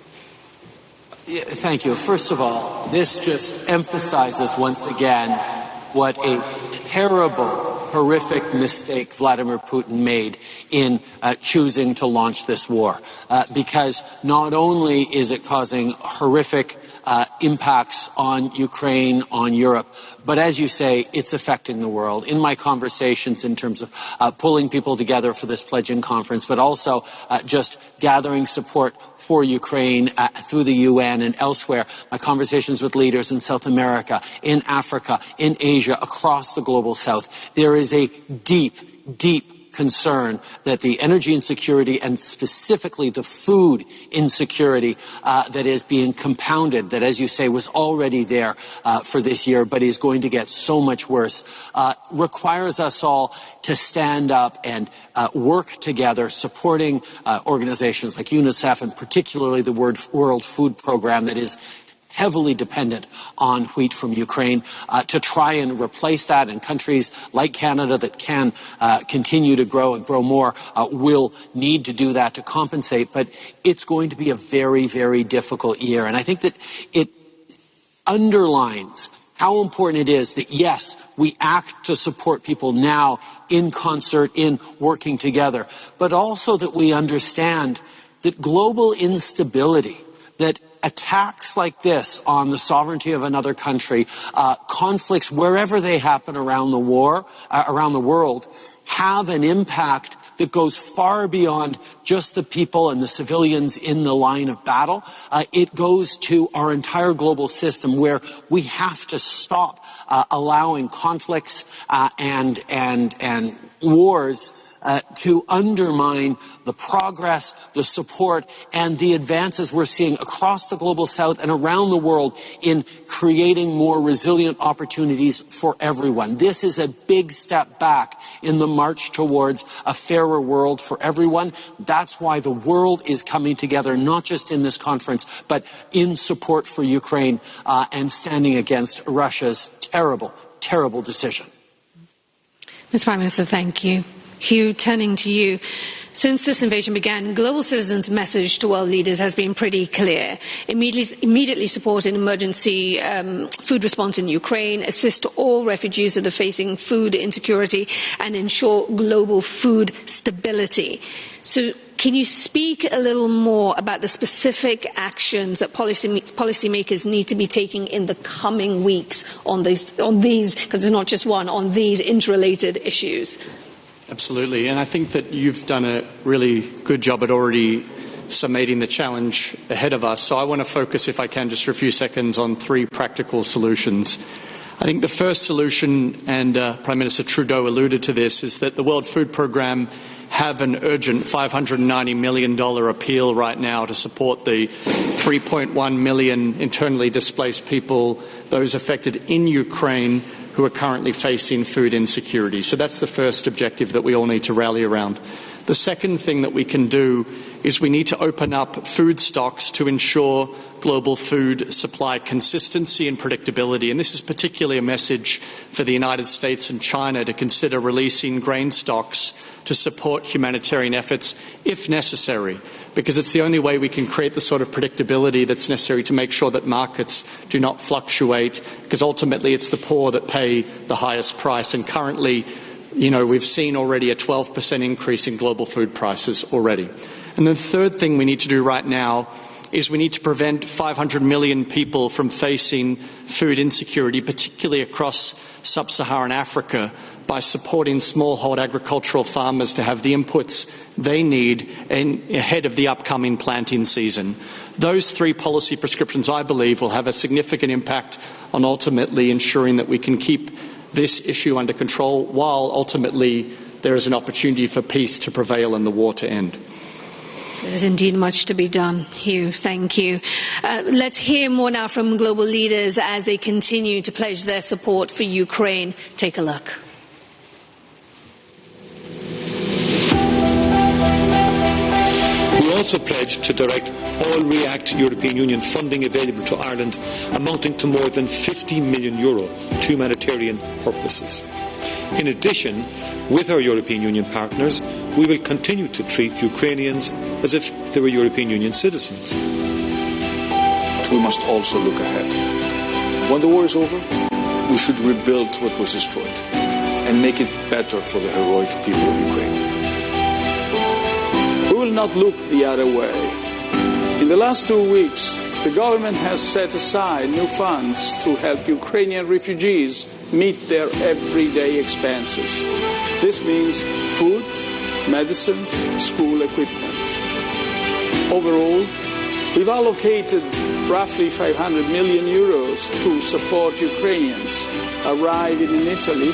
Yeah, thank you. First of all, this just emphasizes once again what a terrible, horrific mistake Vladimir Putin made in choosing to launch this war. Because not only is it causing horrific impacts on Ukraine, on Europe, but as you say, it's affecting the world. In my conversations in terms of pulling people together for this pledging conference, but also just gathering support for Ukraine through the UN and elsewhere, my conversations with leaders in South America, in Africa, in Asia, across the global South, there is a deep, deep concern that the energy insecurity and specifically the food insecurity that is being compounded, that, as you say, was already there for this year, but is going to get so much worse, requires us all to stand up and work together, supporting organizations like UNICEF and particularly the World Food Programme that is heavily dependent on wheat from Ukraine, to try and replace that. And countries like Canada that can continue to grow and grow more will need to do that to compensate. But it's going to be a very, very difficult year. And I think that it underlines how important it is that, yes, we act to support people now in concert, in working together, but also that we understand that global instability, that attacks like this on the sovereignty of another country, conflicts wherever they happen around the world, have an impact that goes far beyond just the people and the civilians in the line of battle. It goes to our entire global system, where we have to stop allowing conflicts and wars to undermine the progress, the support, and the advances we're seeing across the global South and around the world in creating more resilient opportunities for everyone. This is a big step back in the march towards a fairer world for everyone. That's why the world is coming together, not just in this conference, but in support for Ukraine and standing against Russia's terrible, terrible decision. Ms. Prime Minister, thank you. Hugh, turning to you. Since this invasion began, global citizens' message to world leaders has been pretty clear. Immediately support an emergency food response in Ukraine, assist all refugees that are facing food insecurity, and ensure global food stability. So can you speak a little more about the specific actions that policymakers need to be taking in the coming weeks on these, because there's not just one, on these interrelated issues? Absolutely, and I think that you've done a really good job at already summating the challenge ahead of us. So I want to focus, if I can, just for a few seconds on three practical solutions. I think the first solution, and Prime Minister Trudeau alluded to this, is that the World Food Programme have an urgent $590 million appeal right now to support the 3.1 million internally displaced people, those affected in Ukraine, who are currently facing food insecurity. So that's the first objective that we all need to rally around. The second thing that we can do is we need to open up food stocks to ensure global food supply consistency and predictability. And this is particularly a message for the United States and China to consider releasing grain stocks to support humanitarian efforts if necessary, because it's the only way we can create the sort of predictability that's necessary to make sure that markets do not fluctuate, because ultimately it's the poor that pay the highest price. And currently, We've seen already a 12% increase in global food prices already. And the third thing we need to do right now is we need to prevent 500 million people from facing food insecurity, particularly across sub-Saharan Africa, by supporting smallhold agricultural farmers to have the inputs they need ahead of the upcoming planting season. Those three policy prescriptions, I believe, will have a significant impact on ultimately ensuring that we can keep this issue under control while ultimately there is an opportunity for peace to prevail and the war to end. There's indeed much to be done, Hugh. Thank you. Let's hear more now from global leaders as they continue to pledge their support for Ukraine. Take a look. We also pledged to direct all REACT European Union funding available to Ireland amounting to more than €50 million to humanitarian purposes. In addition, with our European Union partners, we will continue to treat Ukrainians as if they were European Union citizens. We must also look ahead. When the war is over, we should rebuild what was destroyed and make it better for the heroic people of Ukraine. We will not look the other way. In the last 2 weeks, the government has set aside new funds to help Ukrainian refugees meet their everyday expenses. This means food, medicines, school equipment. Overall, we've allocated roughly €500 million to support Ukrainians arriving in Italy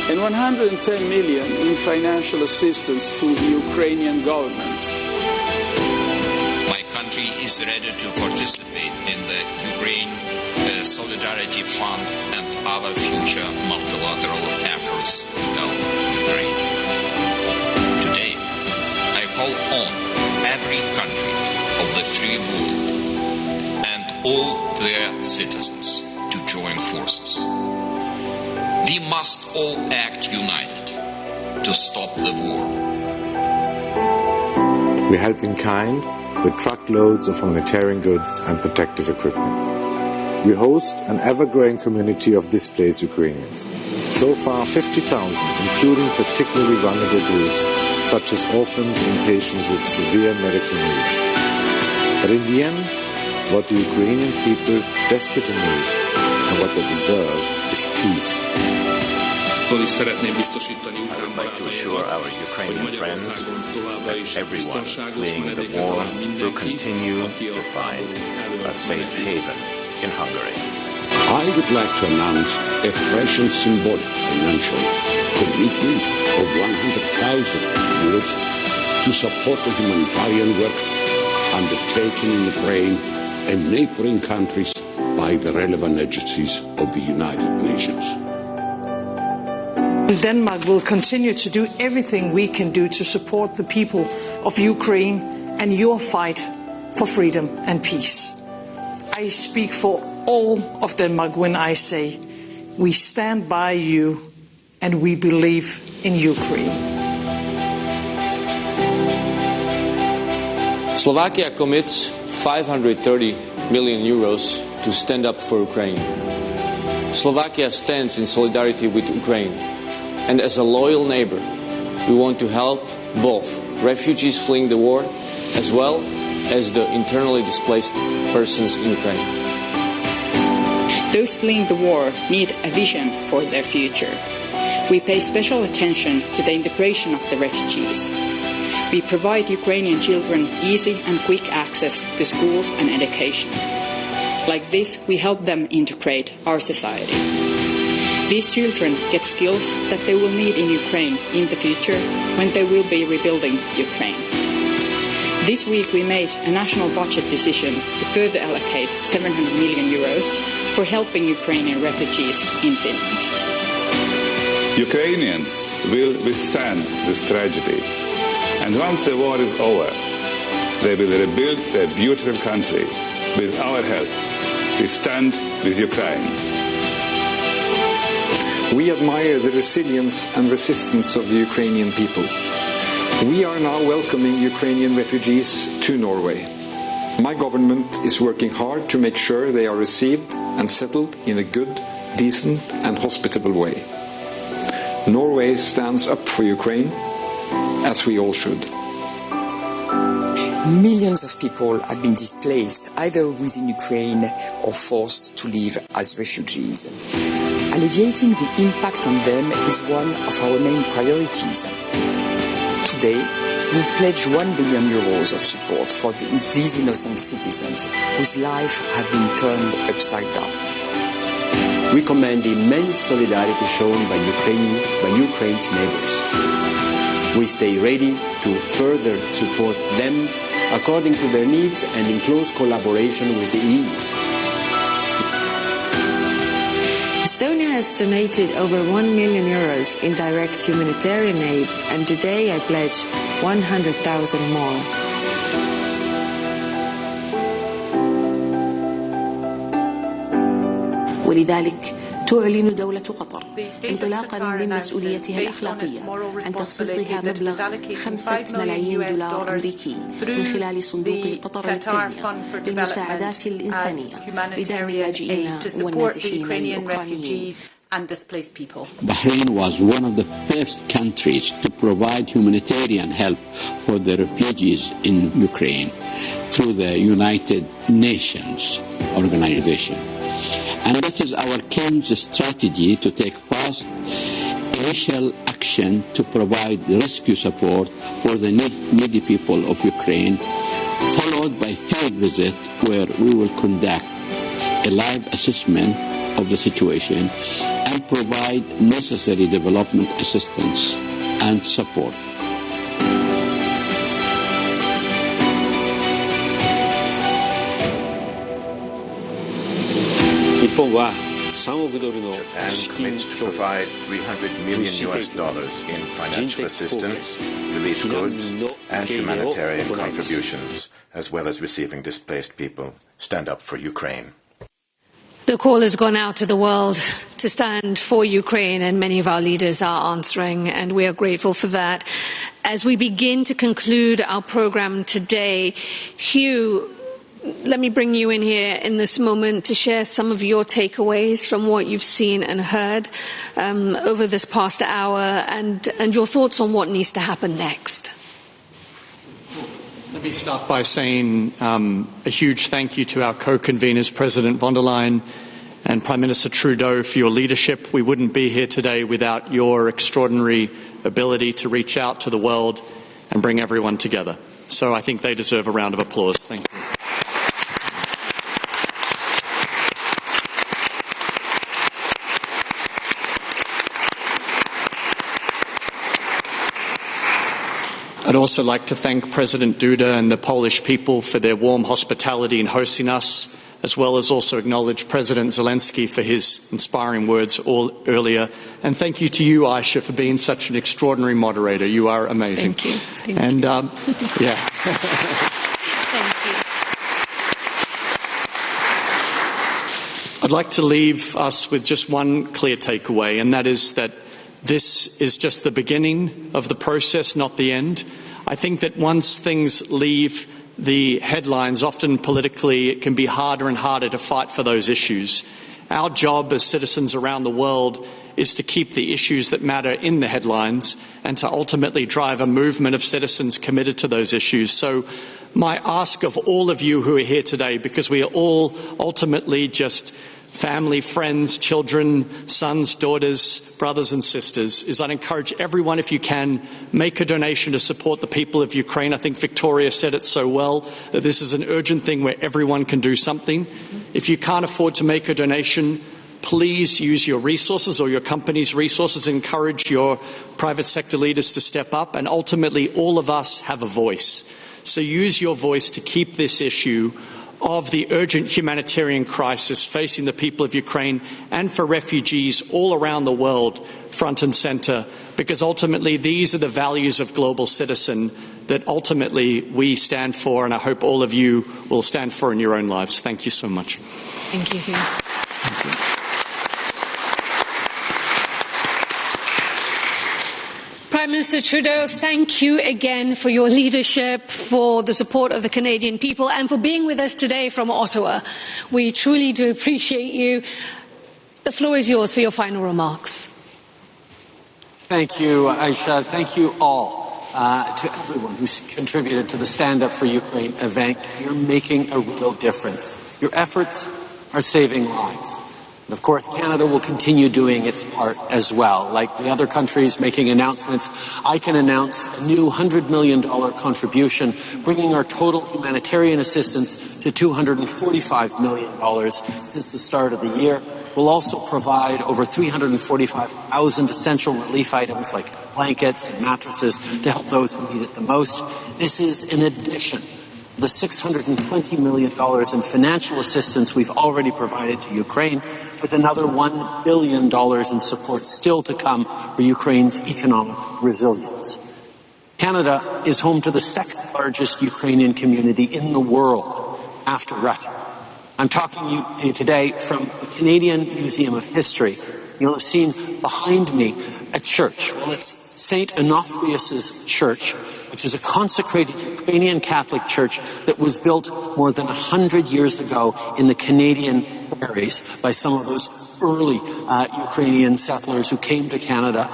and €110 million in financial assistance to the Ukrainian government. My country is ready to participate in the Ukraine Solidarity Fund and other future multilateral efforts to help Ukraine. Today, I call on every country of the free world and all their citizens to join forces. We must all act united to stop the war. We help in kind with truckloads of humanitarian goods and protective equipment. We host an ever-growing community of displaced Ukrainians. So far, 50,000, including particularly vulnerable groups, such as orphans and patients with severe medical needs. But in the end, what the Ukrainian people desperately need and what they deserve is peace. I would like to assure our Ukrainian friends that everyone fleeing the war will continue to find a safe haven in Hungary. I would like to announce a fresh and symbolic financial commitment of €100,000 to support the humanitarian work undertaken in Ukraine and neighboring countries by the relevant agencies of the United Nations. Denmark will continue to do everything we can do to support the people of Ukraine and your fight for freedom and peace. I speak for all of Denmark when I say we stand by you and we believe in Ukraine. Slovakia commits €530 million to stand up for Ukraine. Slovakia stands in solidarity with Ukraine. And as a loyal neighbor, we want to help both refugees fleeing the war as well as the internally displaced persons in Ukraine. Those fleeing the war need a vision for their future. We pay special attention to the integration of the refugees. We provide Ukrainian children easy and quick access to schools and education. Like this, we help them integrate our society. These children get skills that they will need in Ukraine in the future when they will be rebuilding Ukraine. This week we made a national budget decision to further allocate €700 million for helping Ukrainian refugees in Finland. Ukrainians will withstand this tragedy, and once the war is over, they will rebuild their beautiful country with our help. We stand with Ukraine. We admire the resilience and resistance of the Ukrainian people. We are now welcoming Ukrainian refugees to Norway. My government is working hard to make sure they are received and settled in a good, decent and hospitable way. Norway stands up for Ukraine, as we all should. Millions of people have been displaced, either within Ukraine or forced to live as refugees. Alleviating the impact on them is one of our main priorities. Today, we pledge €1 billion of support for these innocent citizens whose lives have been turned upside down. We commend the immense solidarity shown by Ukraine's neighbors. We stay ready to further support them according to their needs and in close collaboration with the EU. Estonia has donated over €1 million in direct humanitarian aid, and today I pledge 100,000 more. ولذلك تعلن دولة قطر انطلاقا من مسؤوليتها الأخلاقية عن تخصيصها مبلغ $5 ملايين أمريكي من خلال صندوق قطر للتنمية للمساعدات الإنسانية لدعم اللاجئين والنازحين الأوكرانيين. Bahrain was one of the first countries to provide humanitarian help for the refugees in Ukraine through the United Nations organization. And that is our King's strategy to take fast initial action to provide rescue support for the needy people of Ukraine, followed by field visit where we will conduct a live assessment of the situation and provide necessary development assistance and support. Japan commits to provide $300 million in financial assistance, relief goods, and humanitarian contributions, as well as receiving displaced people. Stand up for Ukraine. The call has gone out to the world to stand for Ukraine, and many of our leaders are answering, and we are grateful for that. As we begin to conclude our program today, Hugh, let me bring you in here in this moment to share some of your takeaways from what you've seen and heard over this past hour, and your thoughts on what needs to happen next. Let me start by saying a huge thank you to our co-conveners, President von der Leyen and Prime Minister Trudeau, for your leadership. We wouldn't be here today without your extraordinary ability to reach out to the world and bring everyone together. So I think they deserve a round of applause. Thank you. I'd also like to thank President Duda and the Polish people for their warm hospitality in hosting us, as well as also acknowledge President Zelensky for his inspiring words earlier. And thank you to you, Aisha, for being such an extraordinary moderator. You are amazing. Thank you. Thank and you. Yeah. Thank you. I'd like to leave us with just one clear takeaway, and that is that this is just the beginning of the process, not the end. I think that once things leave the headlines, often politically, it can be harder and harder to fight for those issues. Our job as citizens around the world is to keep the issues that matter in the headlines and to ultimately drive a movement of citizens committed to those issues. So my ask of all of you who are here today, because we are all ultimately just family, friends, children, sons, daughters, brothers and sisters, is I'd encourage everyone, if you can, make a donation to support the people of Ukraine. I think Victoria said it so well, that this is an urgent thing where everyone can do something. If you can't afford to make a donation, please use your resources or your company's resources. Encourage your private sector leaders to step up, and ultimately all of us have a voice. So use your voice to keep this issue of the urgent humanitarian crisis facing the people of Ukraine and for refugees all around the world front and centre, because ultimately these are the values of global citizen that ultimately we stand for, and I hope all of you will stand for in your own lives. Thank you so much. Thank you, Hugh. Thank you. Prime Minister Trudeau, thank you again for your leadership, for the support of the Canadian people, and for being with us today from Ottawa. We truly do appreciate you. The floor is yours for your final remarks. Thank you, Aisha. Thank you all, to everyone who's contributed to the Stand Up for Ukraine event. You're making a real difference. Your efforts are saving lives. And of course, Canada will continue doing its part as well. Like the other countries making announcements, I can announce a new $100 million contribution, bringing our total humanitarian assistance to $245 million since the start of the year. We'll also provide over 345,000 essential relief items like blankets and mattresses to help those who need it the most. This is in addition to the $620 million in financial assistance we've already provided to Ukraine, with another $1 billion in support still to come for Ukraine's economic resilience. Canada is home to the second largest Ukrainian community in the world after Russia. I'm talking to you today from the Canadian Museum of History. You'll have seen behind me a church. Well, it's St. Onofrius' church, which is a consecrated Ukrainian Catholic church that was built more than 100 years ago in the Canadian prairies by some of those early Ukrainian settlers who came to Canada.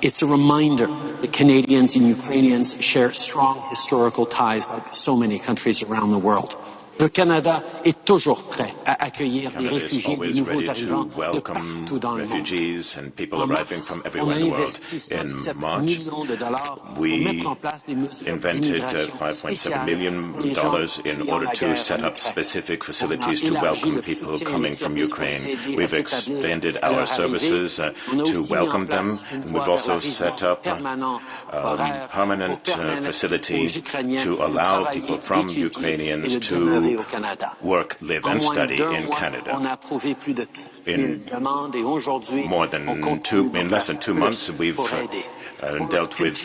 It's a reminder that Canadians and Ukrainians share strong historical ties like so many countries around the world. Le Canada est toujours prêt à accueillir les réfugiés et les nouveaux arrivants de partout dans le monde. Refugees and people arriving from everywhere in the world. In March, we invented $5.7 million in order to set up specific facilities to welcome people coming from Ukraine. We've expanded our services to welcome them. And we've also set up a permanent facility to allow people from Ukrainians to work, live, and study in Canada. In less than 2 months, we've dealt with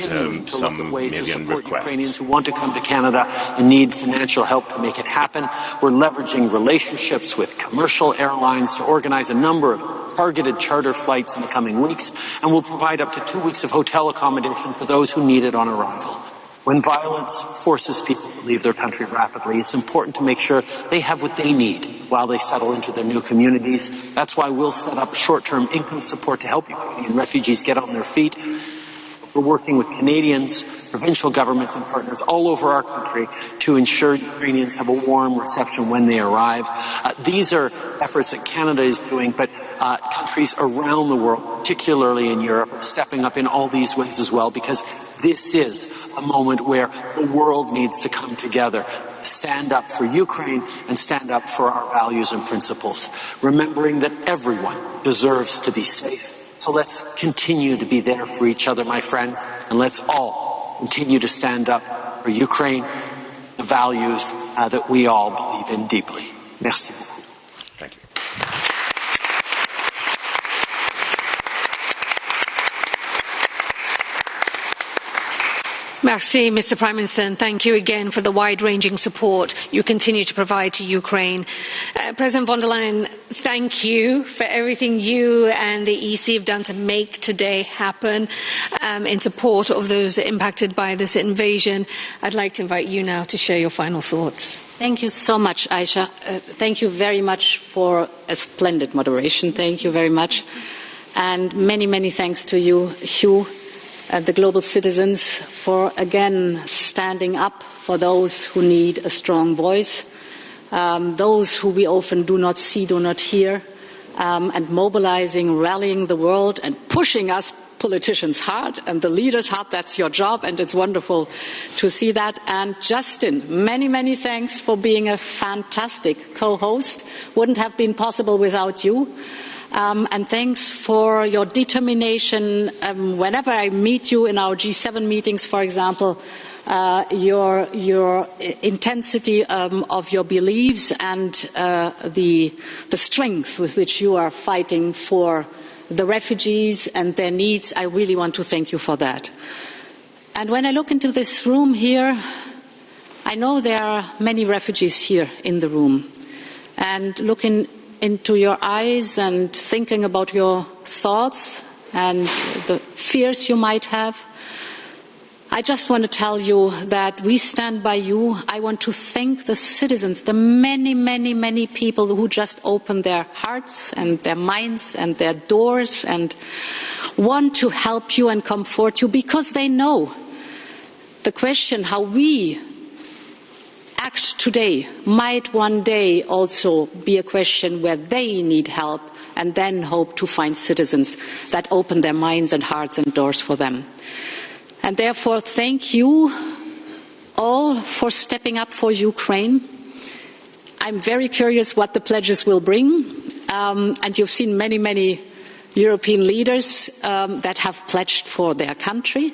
some million requests. Ukrainians who want to come to Canada and need financial help to make it happen. We're leveraging relationships with commercial airlines to organize a number of targeted charter flights in the coming weeks, and we'll provide up to 2 weeks of hotel accommodation for those who need it on arrival. When violence forces people to leave their country rapidly, it's important to make sure they have what they need while they settle into their new communities. That's why we'll set up short-term income support to help Ukrainian refugees get on their feet. We're working with Canadians, provincial governments, and partners all over our country to ensure Ukrainians have a warm reception when they arrive. These are efforts that Canada is doing, but countries around the world, particularly in Europe, are stepping up in all these ways as well, because this is a moment where the world needs to come together, stand up for Ukraine and stand up for our values and principles, remembering that everyone deserves to be safe. So let's continue to be there for each other, my friends, and let's all continue to stand up for Ukraine, the values that we all believe in deeply. Merci beaucoup. Thank you. Merci, Mr. Prime Minister, and thank you again for the wide-ranging support you continue to provide to Ukraine. President von der Leyen, thank you for everything you and the EC have done to make today happen in support of those impacted by this invasion. I'd like to invite you now to share your final thoughts. Thank you so much, Aisha. Thank you very much for a splendid moderation. Thank you very much. And many, many thanks to you, Hugh, the global citizens, for again standing up for those who need a strong voice, those who we often do not see, do not hear, and mobilizing, rallying the world and pushing us politicians hard and the leaders hard. That's your job, and it's wonderful to see that. And Justin, many, many thanks for being a fantastic co-host. Wouldn't have been possible without you. And thanks for your determination. Whenever I meet you in our G7 meetings, for example, your intensity of your beliefs and the strength with which you are fighting for the refugees and their needs, I really want to thank you for that. And when I look into this room here, I know there are many refugees here in the room. And looking into your eyes and thinking about your thoughts and the fears you might have, I just want to tell you that we stand by you. I want to thank the citizens, the many, many, many people who just opened their hearts and their minds and their doors and want to help you and comfort you, because they know the question how we act today might one day also be a question where they need help, and then hope to find citizens that open their minds and hearts and doors for them. And therefore, thank you all for stepping up for Ukraine. I'm very curious what the pledges will bring. And you've seen many, many European leaders that have pledged for their country.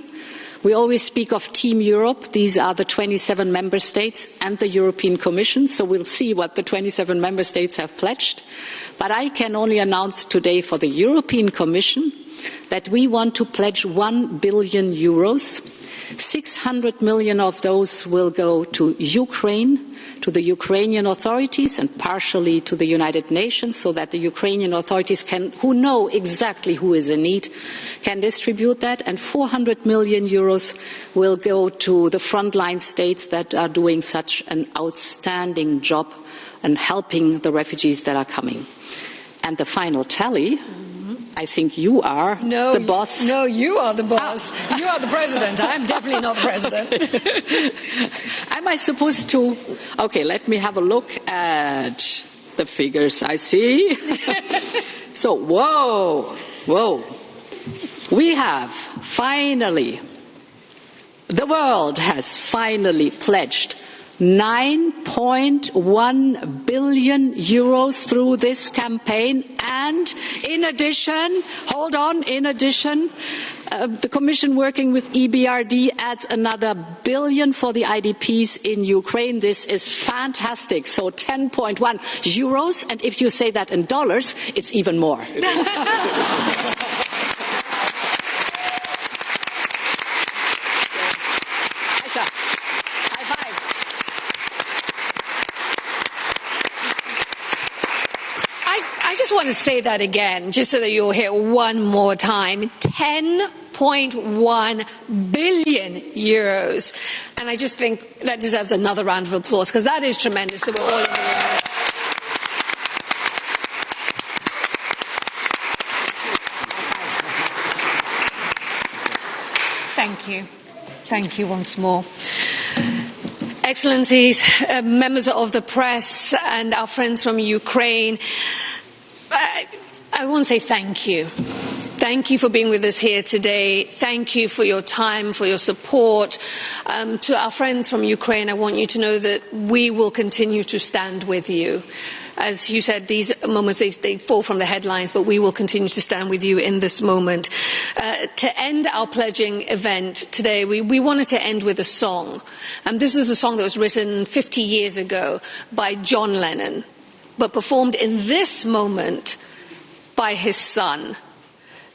We always speak of Team Europe. These are the 27 member states and the European Commission. So we'll see what the 27 member states have pledged. But I can only announce today for the European Commission that we want to pledge 1 billion euros. 600 million of those will go to Ukraine, to the Ukrainian authorities, and partially to the United Nations, so that the Ukrainian authorities who know exactly who is in need, can distribute that. And 400 million euros will go to the frontline states that are doing such an outstanding job and helping the refugees that are coming. And the final tally, I think you are the boss. No, you are the boss. You are the president. I'm definitely not the president. Am I supposed to? Okay, let me have a look at the figures I see. So, whoa. We have finally, the world has finally pledged 9.1 billion euros through this campaign, and in addition, the Commission working with EBRD adds another billion for the IDPs in Ukraine. This is fantastic. So 10.1 euros, and if you say that in dollars, it's even more. I just want to say that again, just so that you'll hear one more time. 10.1 billion euros. And I just think that deserves another round of applause, because that is tremendous. So we're all in the room. Thank you. Thank you once more. Excellencies, members of the press, and our friends from Ukraine, I want to say thank you. Thank you for being with us here today. Thank you for your time, for your support. To our friends from Ukraine, I want you to know that we will continue to stand with you. As you said, these moments, they fall from the headlines, but we will continue to stand with you in this moment. To end our pledging event today, we wanted to end with a song. This was a song that was written 50 years ago by John Lennon, but performed in this moment by his son,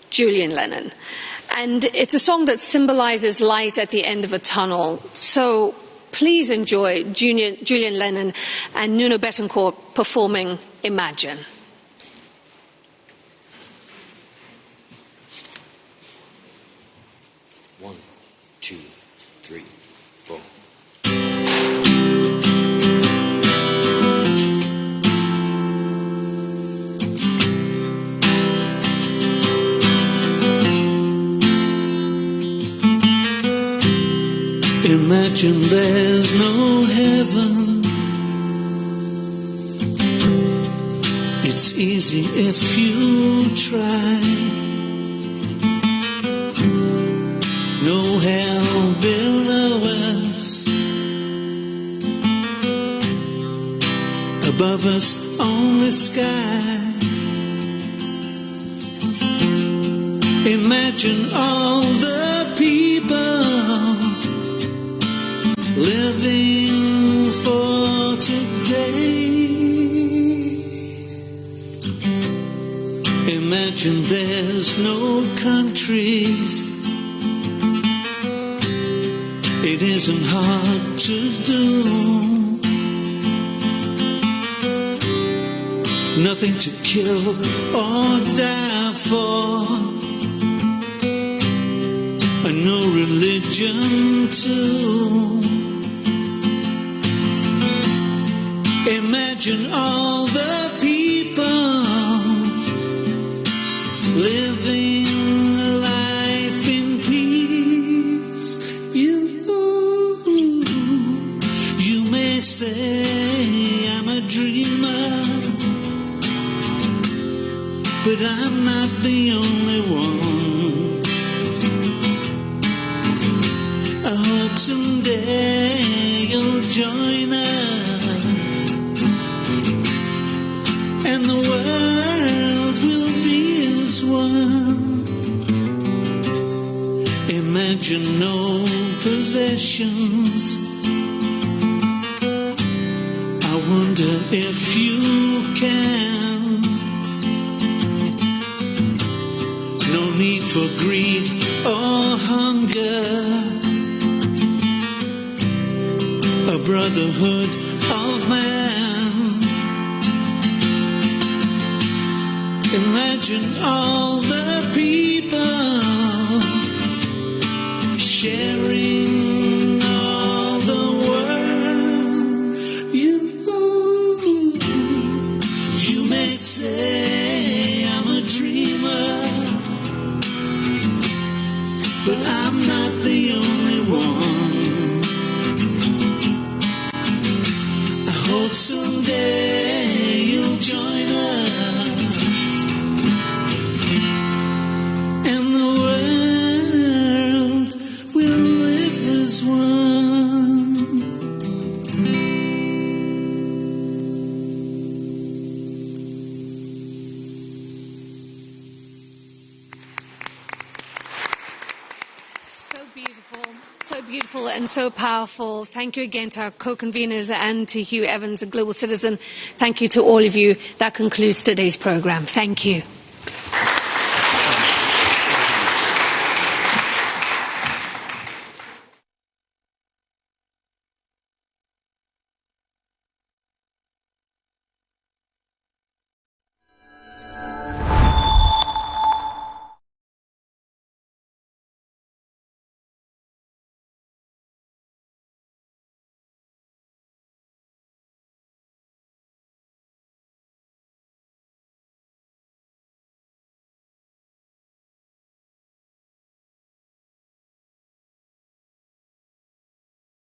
Julian Lennon. And it's a song that symbolizes light at the end of a tunnel. So please enjoy Julian Lennon and Nuno Bettencourt performing Imagine. One, two, three, four. Imagine there's no heaven. It's easy if you try. No hell below us, above us only sky. Imagine all the people living for today. Imagine there's no countries. It isn't hard to do. Nothing to kill or die for, and no religion too. Imagine all the people living a life in peace. You may say I'm a dreamer, but I'm not the only one. I hope someday you'll join us, and the world will be as one. Imagine no possessions. I wonder if you can. No need for greed or hunger. A brotherhood of man. Imagine all the people sharing all the world. You may say I'm a dreamer, but I'm not the only one. I hope someday you'll join us, and the world will live as one. So beautiful and so powerful. Thank you again to our co-conveners and to Hugh Evans, a global citizen. Thank you to all of you. That concludes today's program. Thank you.